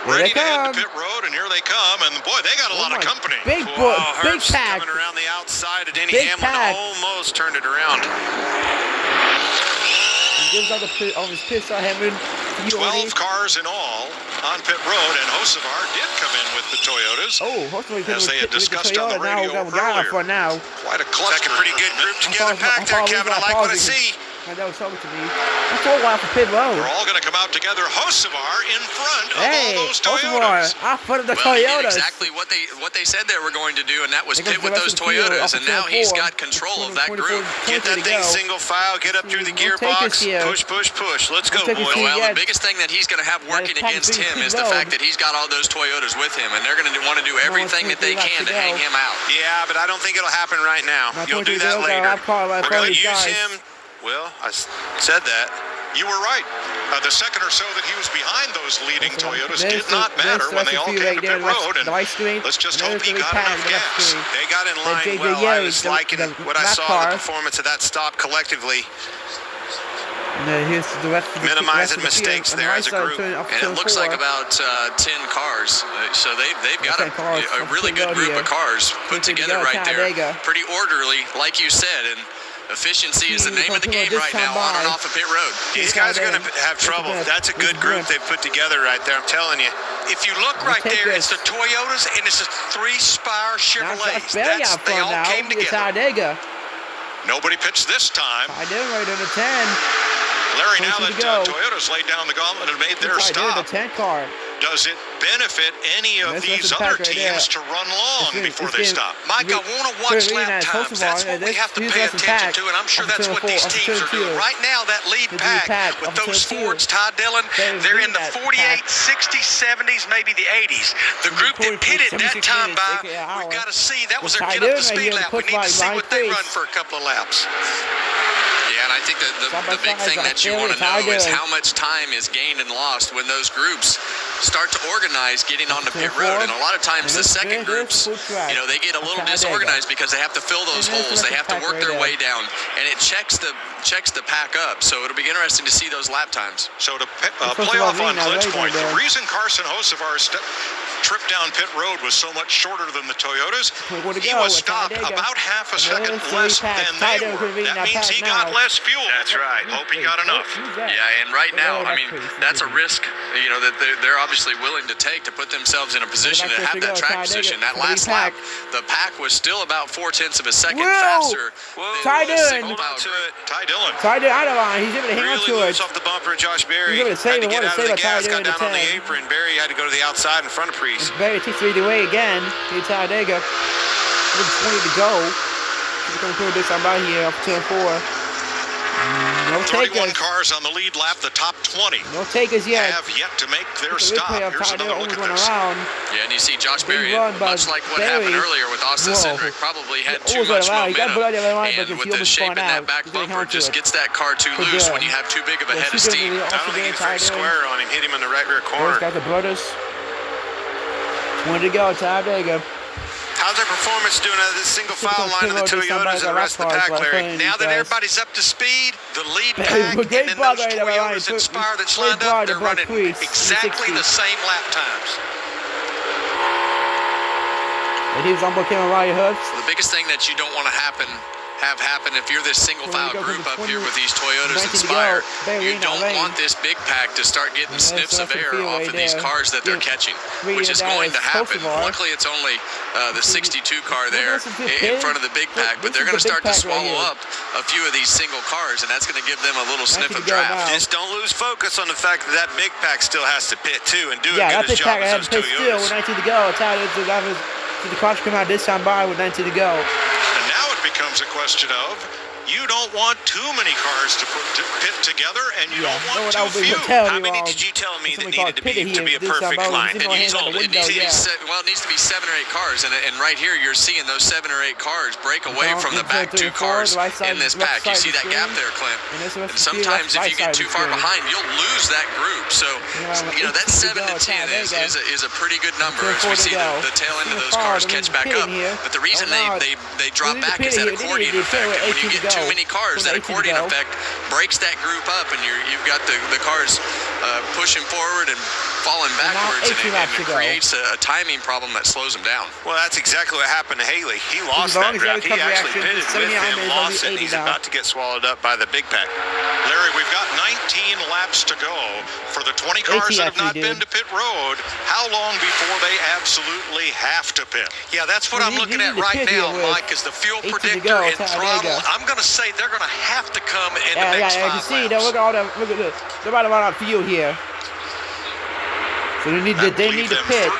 Ready to head to pit road, and here they come, and boy, they got a lot of company. Big pack. Coming around the outside of Denny Hamlin, almost turned it around. Gives out on his pit stop, Hamlin. 12 cars in all on pit road, and Hocevar did come in with the Toyotas. As they had discussed on the radio earlier. Quite a cluster. Like a pretty good group together pack there, Kevin. I like what I see. That was talking to me. That's for a while for pit road. They're all going to come out together. Hocevar in front of all those Toyotas. I put the Toyotas. He did exactly what they said they were going to do, and that was pit with those Toyotas. And now he's got control of that group. Get that thing single file. Get up through the gearbox. Push, push, push. Let's go, boys. Well, the biggest thing that he's going to have working against him is the fact that he's got all those Toyotas with him, and they're going to want to do everything that they can to hang him out. Yeah, but I don't think it'll happen right now. You'll do that later. We're going to use him. Well, I said that. You were right. The second or so that he was behind those leading Toyotas did not matter when they all came to pit road, and let's just hope he got enough gas. They got in line well. I was liking what I saw in the performance of that stop collectively. Minimizing mistakes there as a group. And it looks like about 10 cars. So they've got a really good group of cars put together right there. Pretty orderly, like you said. And efficiency is the name of the game right now, on and off of pit road. These guys are going to have trouble. That's a good group they've put together right there, I'm telling you. If you look right there, it's the Toyotas and it's the 3 Spire Chevrolets. They all came together. Nobody pitched this time. I did right on the 10. Larry, now that Toyota's laid down the gauntlet and made their stop, does it benefit any of these other teams to run long before they stop? Mike, I want to watch lap times. That's what we have to pay attention to, and I'm sure that's what these teams are doing. Right now, that lead pack with those Fords, Ty Dillon, they're in the 48, 60s, 70s, maybe the 80s. The group that pitted that time by, we've got to see. That was their get up to speed lap. We need to see what they run for a couple of laps. Yeah, and I think that the big thing that you want to know is how much time is gained and lost when those groups start to organize getting on the pit road. And a lot of times the second groups, they get a little disorganized because they have to fill those holes. They have to work their way down, and it checks the pack up. So it'll be interesting to see those lap times. So to play off on Clint's point, the reason Carson Hocevar's trip down pit road was so much shorter than the Toyotas, he was stopped about half a second less than they were. That means he got less fuel. That's right. Hope he got enough. Yeah, and right now, I mean, that's a risk, that they're obviously willing to take to put themselves in a position to have that track position. That last lap, the pack was still about 0.4 of a second faster. Ty Dillon. Ty Dillon. Ty Dillon out of line. He's able to hang on to it. Off the bumper of Josh Berry. He's able to save it. Had to get out of the gas, got down on the apron. Berry had to go to the outside in front of Priest. Berry takes the lead away again. Here's Talladega. 20 to go. He's going to put this on by here up to 4. No 31 cars on the lead lap, the top 20. No takers yet. Have yet to make their stop. Here's another look at this. Yeah, and you see Josh Berry, much like what happened earlier with Austin Cindric, probably had too much momentum. And with the shape in that back bumper, just gets that car too loose when you have too big of a head of steam. I don't think it's very square on him. Hit him in the right rear corner. Got the brothers. 20 to go, Talladega. How's their performance doing out of this single file line of the Toyotas and the rest of the pack, Larry? Now that everybody's up to speed, the lead pack and then those Toyotas and Spire that's lined up, they're running exactly the same lap times. And he's on Riley Herbst. The biggest thing that you don't want to happen have happen if you're this single file group up here with these Toyotas Inspire. You don't want this big pack to start getting sniffs of air off of these cars that they're catching, which is going to happen. Luckily, it's only the 62 car there in front of the big pack, but they're going to start to swallow up a few of these single cars, and that's going to give them a little sniff of draft. Just don't lose focus on the fact that that big pack still has to pit too and do a good as job as those Toyotas. Still with 19 to go. It's how the cars come out this time by with 19 to go. And now it becomes a question of you don't want too many cars to pit together, and you don't want too few. How many did you tell me that needed to be a perfect line? And you told it needs to be 7 or 8 cars, and right here you're seeing those 7 or 8 cars break away from the back 2 cars in this pack. You see that gap there, Clint? And sometimes if you get too far behind, you'll lose that group. So that 7 to 10 is a pretty good number as we see the tail end of those cars catch back up. But the reason they drop back is that accordion effect. When you get too many cars, that accordion effect breaks that group up, and you've got the cars pushing forward and falling backwards, and it creates a timing problem that slows them down. Well, that's exactly what happened to Haley. He lost that draft. He actually pitted with him, lost it, and he's about to get swallowed up by the big pack. Larry, we've got 19 laps to go for the 20 cars that have not been to pit road. How long before they absolutely have to pit? Yeah, that's what I'm looking at right now, Mike, is the fuel predictor and throttle. I'm going to say they're going to have to come in the next 5 laps. See, look at they're about to run out of fuel here. So they need to pit. 13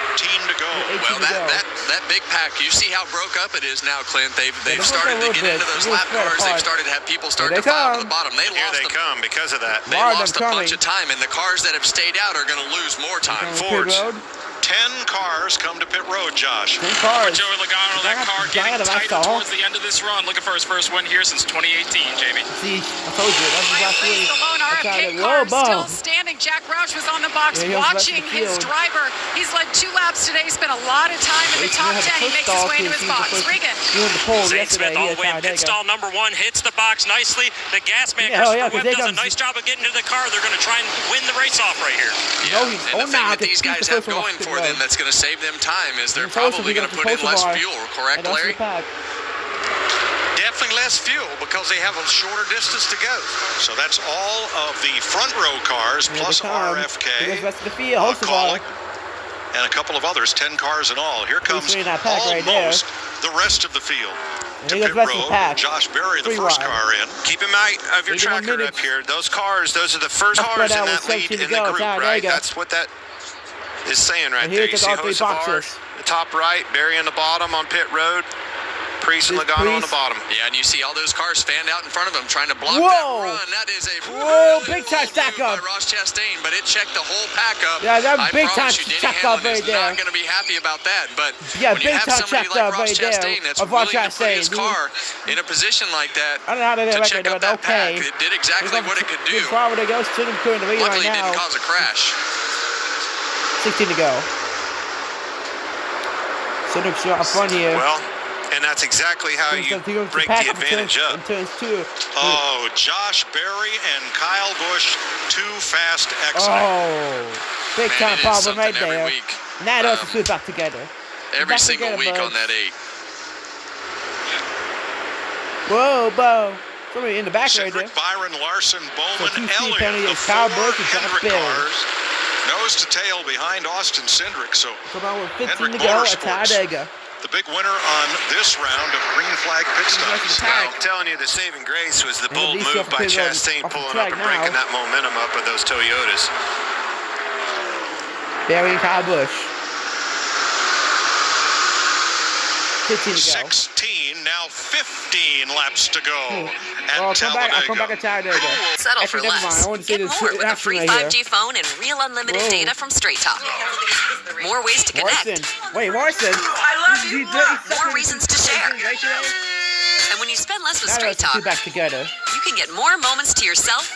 to go. Well, that big pack, you see how broke up it is now, Clint. They've started to get into those lap cars. They've started to have people start to file to the bottom. Here they come because of that. They lost a bunch of time, and the cars that have stayed out are going to lose more time. Fords. 10 cars come to pit road, Josh. 10 cars. Joey Logano, that car getting tighter towards the end of this run. Looking for his first win here since 2018, Jamie. See, I told you. That's last week. The lone RFK car still standing. Jack Roush was on the box watching his driver. He's led 2 laps today. Spent a lot of time in the top 10. He makes his way into his box. Regan. Zane Smith all the way in pit stall number 1. Hits the box nicely. The gas man, Christopher Webb, does a nice job of getting to the car. They're going to try and win the race off right here. Yeah, and the thing that these guys have going for them that's going to save them time is they're probably going to put in less fuel, correct, Larry? Definitely less fuel because they have a shorter distance to go. So that's all of the front row cars plus RFK, Kaulig, and a couple of others, 10 cars in all. Here comes almost the rest of the field. To pit road, Josh Berry, the first car in. Keep in mind of your tracker up here. Those cars, those are the first cars in that lead in the group, right? That's what that is saying right there. You see Jose Alvarez, the top right, Berry in the bottom on pit road, Priest and Logano on the bottom. Yeah, and you see all those cars fanned out in front of them trying to block that run. That is a big time stack up by Ross Chastain, but it checked the whole pack up. Yeah, that big time stack up right there. Not going to be happy about that, but yeah, when you have somebody like Ross Chastain that's willing to put his car in a position like that to check up that pack, it did exactly what it could do. Luckily, it didn't cause a crash. 16 to go. Cindric's up front here. Well, and that's exactly how you break the advantage up. Oh, Josh Berry and Kyle Busch, 2 fast exits. Oh, big time problem right there. Now those two back together. Every single week on that 8. Whoa, Bo. Somebody in the back right there. Byron Larson, Bowman, Elliott, the 4 Hendrick cars. Nose to tail behind Austin Cindric. So Hendrick Motorsports, the big winner on this round of green flag pit stops. I'm telling you, the saving grace was the bold move by Chastain pulling up and breaking that momentum up of those Toyotas. Berry and Kyle Busch. 15 to go. 16, now 15 laps to go. I'll come back at Talladega. Settle for less. Get more with a free 5G phone and real unlimited data from Straight Talk. More ways to connect. Morrison. I love you. More reasons to share. And when you spend less with Straight Talk, you can get more moments to yourself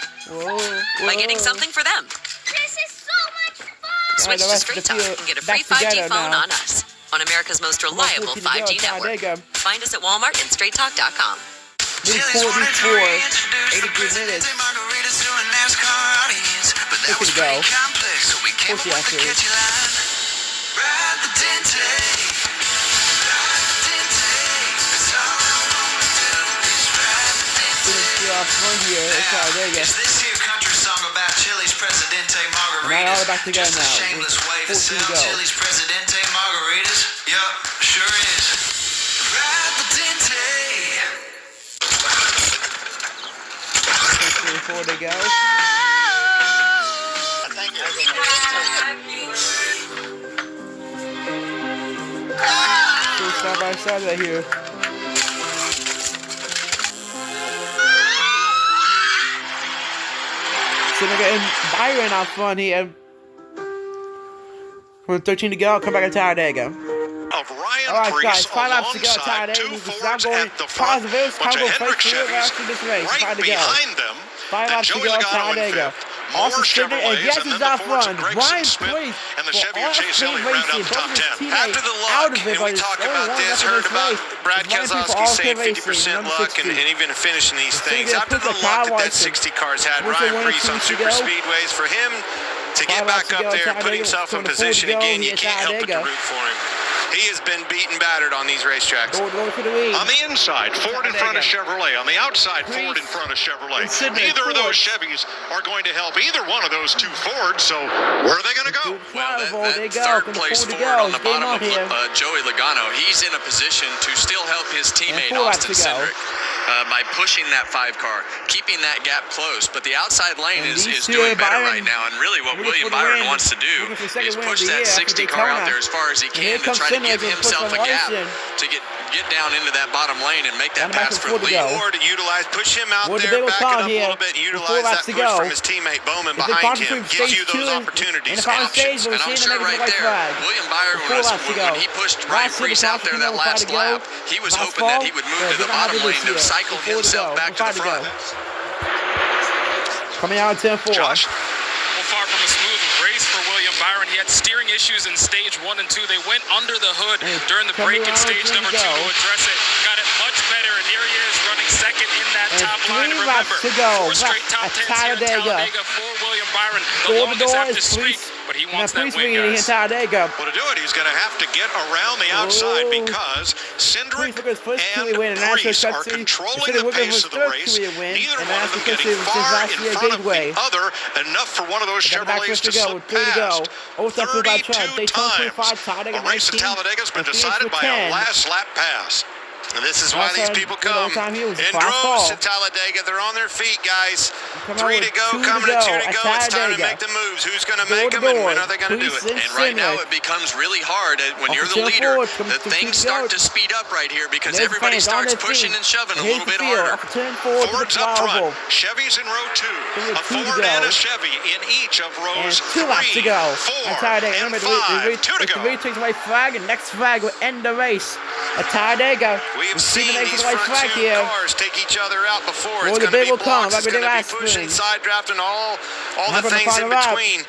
by getting something for them. This is so much fun! Switch to Straight Talk and get a free 5G phone on us. On America's most reliable 5G network. Find us at Walmart and StraightTalk.com. These 4, 83 minutes. It could go. 40 after. off front here. Talladega. Is this here country song about Chili's Presidente margaritas? All about to go Just now. a shameless way to sell Chili's Presidente margaritas? Yup, sure is. Presidente. Before they go. Two side by side right here. So we're getting Byron out front here. 13 to go. Come back to Talladega. Of Ryan All right, Preece guys. 5 laps to go. alongside Talladega. two This is Fords not going. at the front, Positive. bunch of Cargo Hendrick first clear Chevys after this race. right 5 to go. behind them, 5 and laps to Joey go. Logano in Talladega. fifth. Also More sitting and Chevrolets, yes, and he's then the out Fords of front. Gragson Ryan Smith Preece and the for Chevy of all Chase speed Elliott round out racing. the top Both his 10. teammates After the out luck, of it, and but we it's talk only about one this, lap of heard this about race. Brad It's Ryan Preece for Keselowski all saying speed 50% racing, number luck and 60. even finishing these It's things. gonna After put the the luck car that that racing. 60 cars had, Where's the Ryan winner, Preece on Preece to super go? speedways, for him to 5 get laps back to up go. there and put Talladega. himself in From the position 4 to go, again, you here's can't help but to Talladega. root for him. He has been beaten battered on these racetracks. Going for the lead. On the inside, Ford in front of Chevrolet. On the outside, Ford in front of Chevrolet. Neither of those Chevys are going to help either one of those two Fords, so where are they going to go? Well, that third place Ford on the bottom of Joey Logano, he's in a position to still help his teammate Austin Cindric by pushing that 5 car, keeping that gap close. But the outside lane is doing better right now, and really what William Byron wants to do is push that 60 car out there as far as he can to try to give himself a gap to get down into that bottom lane and make that pass for the lead. Or to utilize, push him out there, back it up a little bit, and utilize that push from his teammate Bowman behind him. Gives you those opportunities and options. And I'm sure right there, William Byron, when he pushed Ryan Preece out there that last lap, he was hoping that he would move to the bottom lane to cycle himself back to the front. Coming out 10-4. Josh. Far from a smooth race for William Byron. He had steering issues in stage 1 and 2. They went under the hood during the break in stage number 2 to address it. Got it much better, and here he is running second in that top line. And remember, 4 straight top 10s here at Talladega for William Byron. The longest after streak, but he wants that win, guys. Well, to do it, he's going to have to get around the outside because Cindric and Preece are controlling the pace of the race. Neither one of them getting far in front of the other, enough for one of those Chevrolets to slip past. 32 times a race at Talladega has been decided by a last lap pass. And this is why these people come in droves to Talladega. They're on their feet, guys. 3 to go, coming to 2 to go. It's time to make the moves. Who's going to make them, and when are they going to do it? And right now it becomes really hard when you're the leader. The things start to speed up right here because everybody starts pushing and shoving a little bit harder. Fords up front. Chevy's in row 2. A Ford and a Chevy in each of rows 3, 4, and 5. 2 to go. The takes away flag, and next flag will end the race. At Talladega. We've seen these front 2 cars take each other out before. It's going to be blocks, it's going to be pushing, side drafting, all the things in between.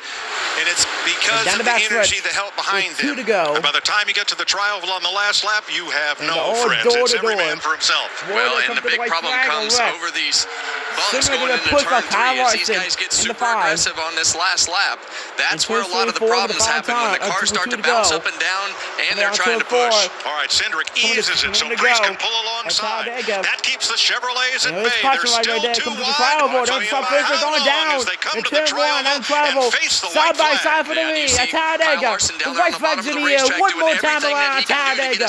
And it's because of the energy, the help behind them. And by the time you get to the trial on the last lap, you have no friends. It's every man for himself. Well, and the big problem comes over these bumps going into turn 3 as these guys get super aggressive on this last lap. That's where a lot of the problems happen when the cars start to bounce up and down and they're trying to push. All right, Cindric eases it so Preece can pull alongside. That keeps the Chevrolets at bay. They're still too wide. Watch how long as they come to the trial and face the white flag. Side for the lead at Talladega. The white flag's in the air one more time around Talladega.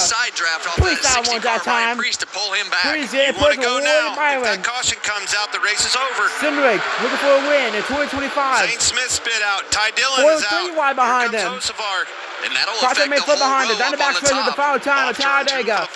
Preece out one that time. Preece to pull him back. Preece in You want to for go now. If Byron. that caution comes out, the race is over. Cindric looking for a win in 2025. Saint Smith spit out. Ty Dillon is out. 3 wide behind Here them. comes Hocevar. And that'll Crossing affect the whole behind row it. Down the up on back the stretch at the final top. time at Talladega.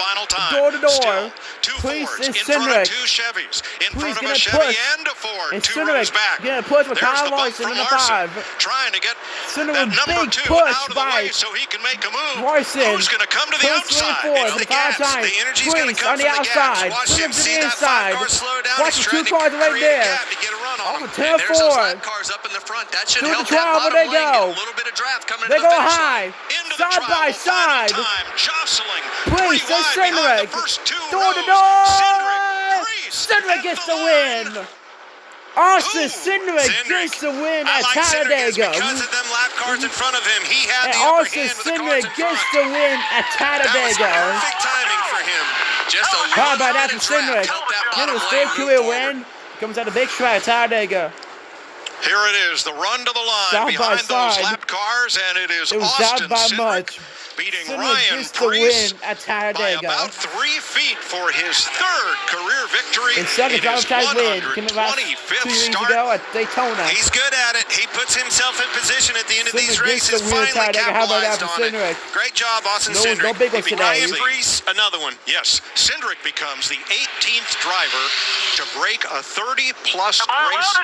Door to door. Preece and in front of Cindric. 2 Chevys. In front of a gonna Chevy push. and a Ford. And 2 Cindric rows back. gonna push with There's Kyle the bump Larson from in the Larson. 5. Trying to get Cindric that number big 2 push out of the by way so he can make a move. Larson. Who's going to come to the outside? It's The the final gaps. time. The energy's going to Preece come on the from the gaps. outside. Watch him Cindric to see the that inside. 5 car slow down. Watch He's the 2 trying to cars right create a there. gap to get a run on him. Off of And there's those 10-4. lap cars up in the front. That should To the help that trial, bottom where they lane get go. a little bit of draft coming They into the go finish high. line. Into the Side by trial. Final side. time. Jostling. Preece 3 and wide behind Cindric. the first 2 Door to rows. door. Cindric. Preece Cindric at gets the the line. win. Austin Cindric gets the win I at like Cindric Talladega. because of them lap cars in front of him. He had And the upper Austin hand with the cars Cindric in gets front. the win at That was Talladega. perfect timing for him. Just a How little about that bit for of draft Cindric? helped that Getting bottom a lane third move career forward. win. Comes out a big stride, Talladega. Here it is, the run to the line behind those lap cars, and it is Austin Cindric beating Ryan Preece by about 3 feet for his third career victory in his 125th start. Ago at Daytona. He's good at it. He puts himself in position at the end of these races. Finally capitalized on it. Great job, Austin Cindric. No big ones today. Ryan Preece, another one. Yes, Cindric becomes the 18th driver to break a 30-plus race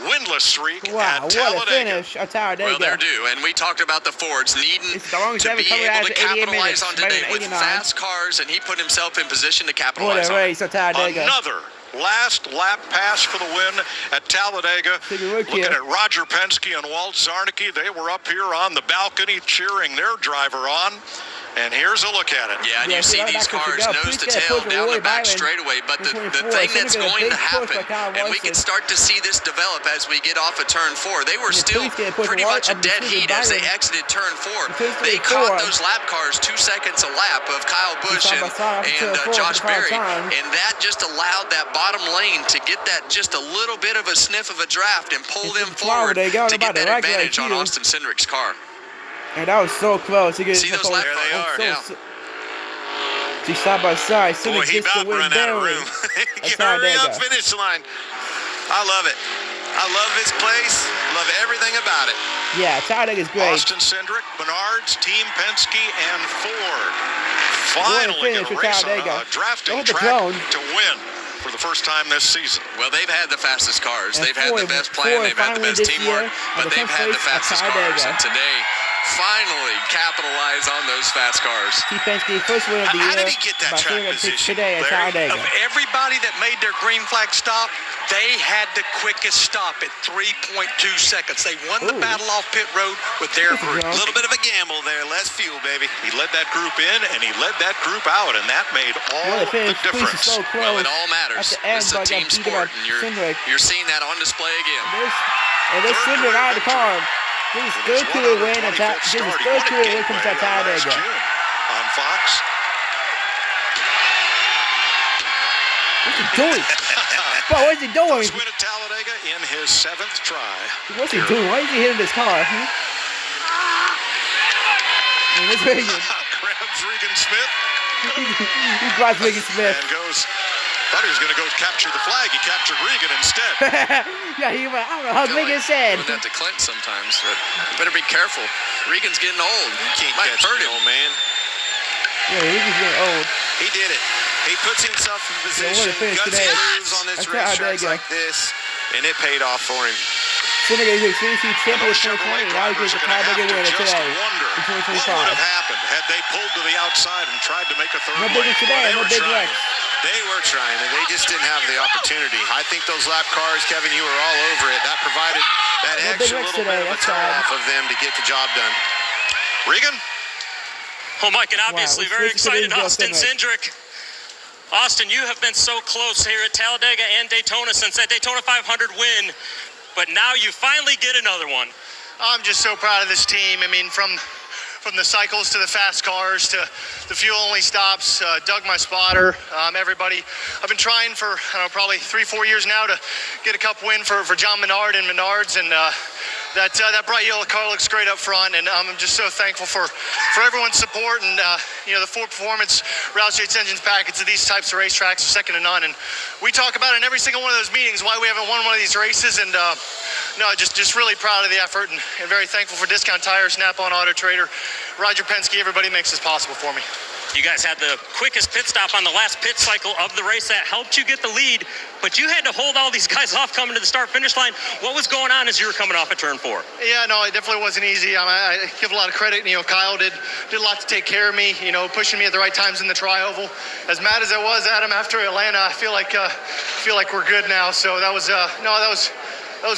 winless streak at Talladega. What a finish at Talladega. Well, they're due, and we talked about the Fords needing to be able to capitalize on today with fast cars, and he put himself in position to capitalize on it. Another last lap pass for the win at Talladega. Looking at Roger Penske and Walt Zarnicki, they were up here on the balcony cheering their driver on. And here's a look at it. Yeah, and you see these cars nose to tail down the back straightaway. But the thing that's going to happen, and we can start to see this develop as we get off of turn 4. They were still pretty much a dead heat as they exited turn 4. They caught those lap cars 2 seconds a lap of Kyle Busch and Josh Berry, and that just allowed that bottom lane to get that just a little bit of a sniff of a draft and pull them forward to get that advantage on Austin Cindric's car. And that was so close. See those lap cars? There they are, yeah. See side by side. Boy, he about run out of room. Hurry up, finish line. I love it. I love this place. Love everything about it. Yeah, Talladega is great. Austin Cindric, Menards, Team Penske, and Ford finally get a race on a drafting track to win for the first time this season. Well, they've had the fastest cars. They've had the best plan. They've had the best teamwork, but they've had the fastest cars. And today, finally capitalize on those fast cars. Team Penske, first win of the year. How did he get that track position? Today at Talladega. Of everybody that made their green flag stop, they had the quickest stop at 3.2 seconds. They won the battle off pit road with their group. A little bit of a gamble there. Less fuel, baby. He led that group in, and he led that group out, and that made all the difference. So well, it all matters. It's a team sport, and you're seeing that on display again. And they're Cindric out of the car. This is third career win at Talladega. On Fox. What's he doing? Bro, what's he doing? First win at Talladega in his 7th try. What's he doing? Why is he hitting this car? And it's Regan. Grabs Regan Smith. He grabs Regan Smith. And goes. Thought he was going to go capture the flag. He captured Regan instead. Yeah, he went, I don't know how Regan said. Doing that to Clint sometimes, but you better be careful. Regan's getting old. You can't might catch hurt him, old man. Yeah, Regan's getting old. He did it. He puts himself in position, guns and moves on this racetrack like this, and it paid off for him. Cindric is Xfinity champion of 2020. Now he gets a Talladega winner today in 2025. What would have happened had they pulled to the outside and tried to make a third No big lane? today, no big wrecks. They were trying, and they just didn't have the opportunity. I think those lap cars, Kevin, you were all over it. That provided that extra little bit of a turn-off of them to get the job done. Regan? Well, Mike, and obviously very excited, Austin Cindric. Austin, you have been so close here at Talladega and Daytona since that Daytona 500 win, but now you finally get another one. I'm just so proud of this team. I mean, from the cycles to the fast cars to the fuel-only stops, Doug, my spotter, everybody. I've been trying for, probably 3-4 years now to get a cup win for John Menard and Menards, and that bright yellow car looks great up front, and I'm just so thankful for everyone's support, and the Ford Performance Roush Yates Engines package of these types of racetracks are second to none, and we talk about it in every single one of those meetings why we haven't won one of these races, and just really proud of the effort, and very thankful for Discount Tire, Snap-on Auto Trader, Roger Penske. Everybody makes this possible for me. You guys had the quickest pit stop on the last pit cycle of the race that helped you get the lead, but you had to hold all these guys off coming to the start-finish line. What was going on as you were coming off at turn 4? Yeah, no, it definitely wasn't easy. I give a lot of credit. Kyle did a lot to take care of me, pushing me at the right times in the tri-oval. As mad as I was at him after Atlanta, I feel like we're good now. So that was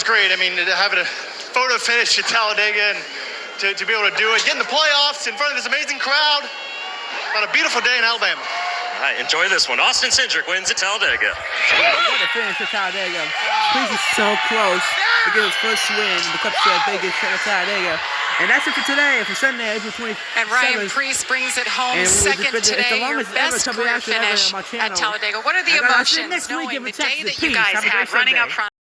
great. I mean, having a photo finish at Talladega and to be able to do it, getting the playoffs in front of this amazing crowd on a beautiful day in Alabama. All right, enjoy this one. Austin Cindric wins at Talladega. What a finish at Talladega. He's so close to get his first win in the Cup Series at Vegas at Talladega. And that's it for today, for Sunday, April 27th. And Ryan Priest brings it home second today. Your best career finish at Talladega. What are the emotions knowing the day that you guys had running up front?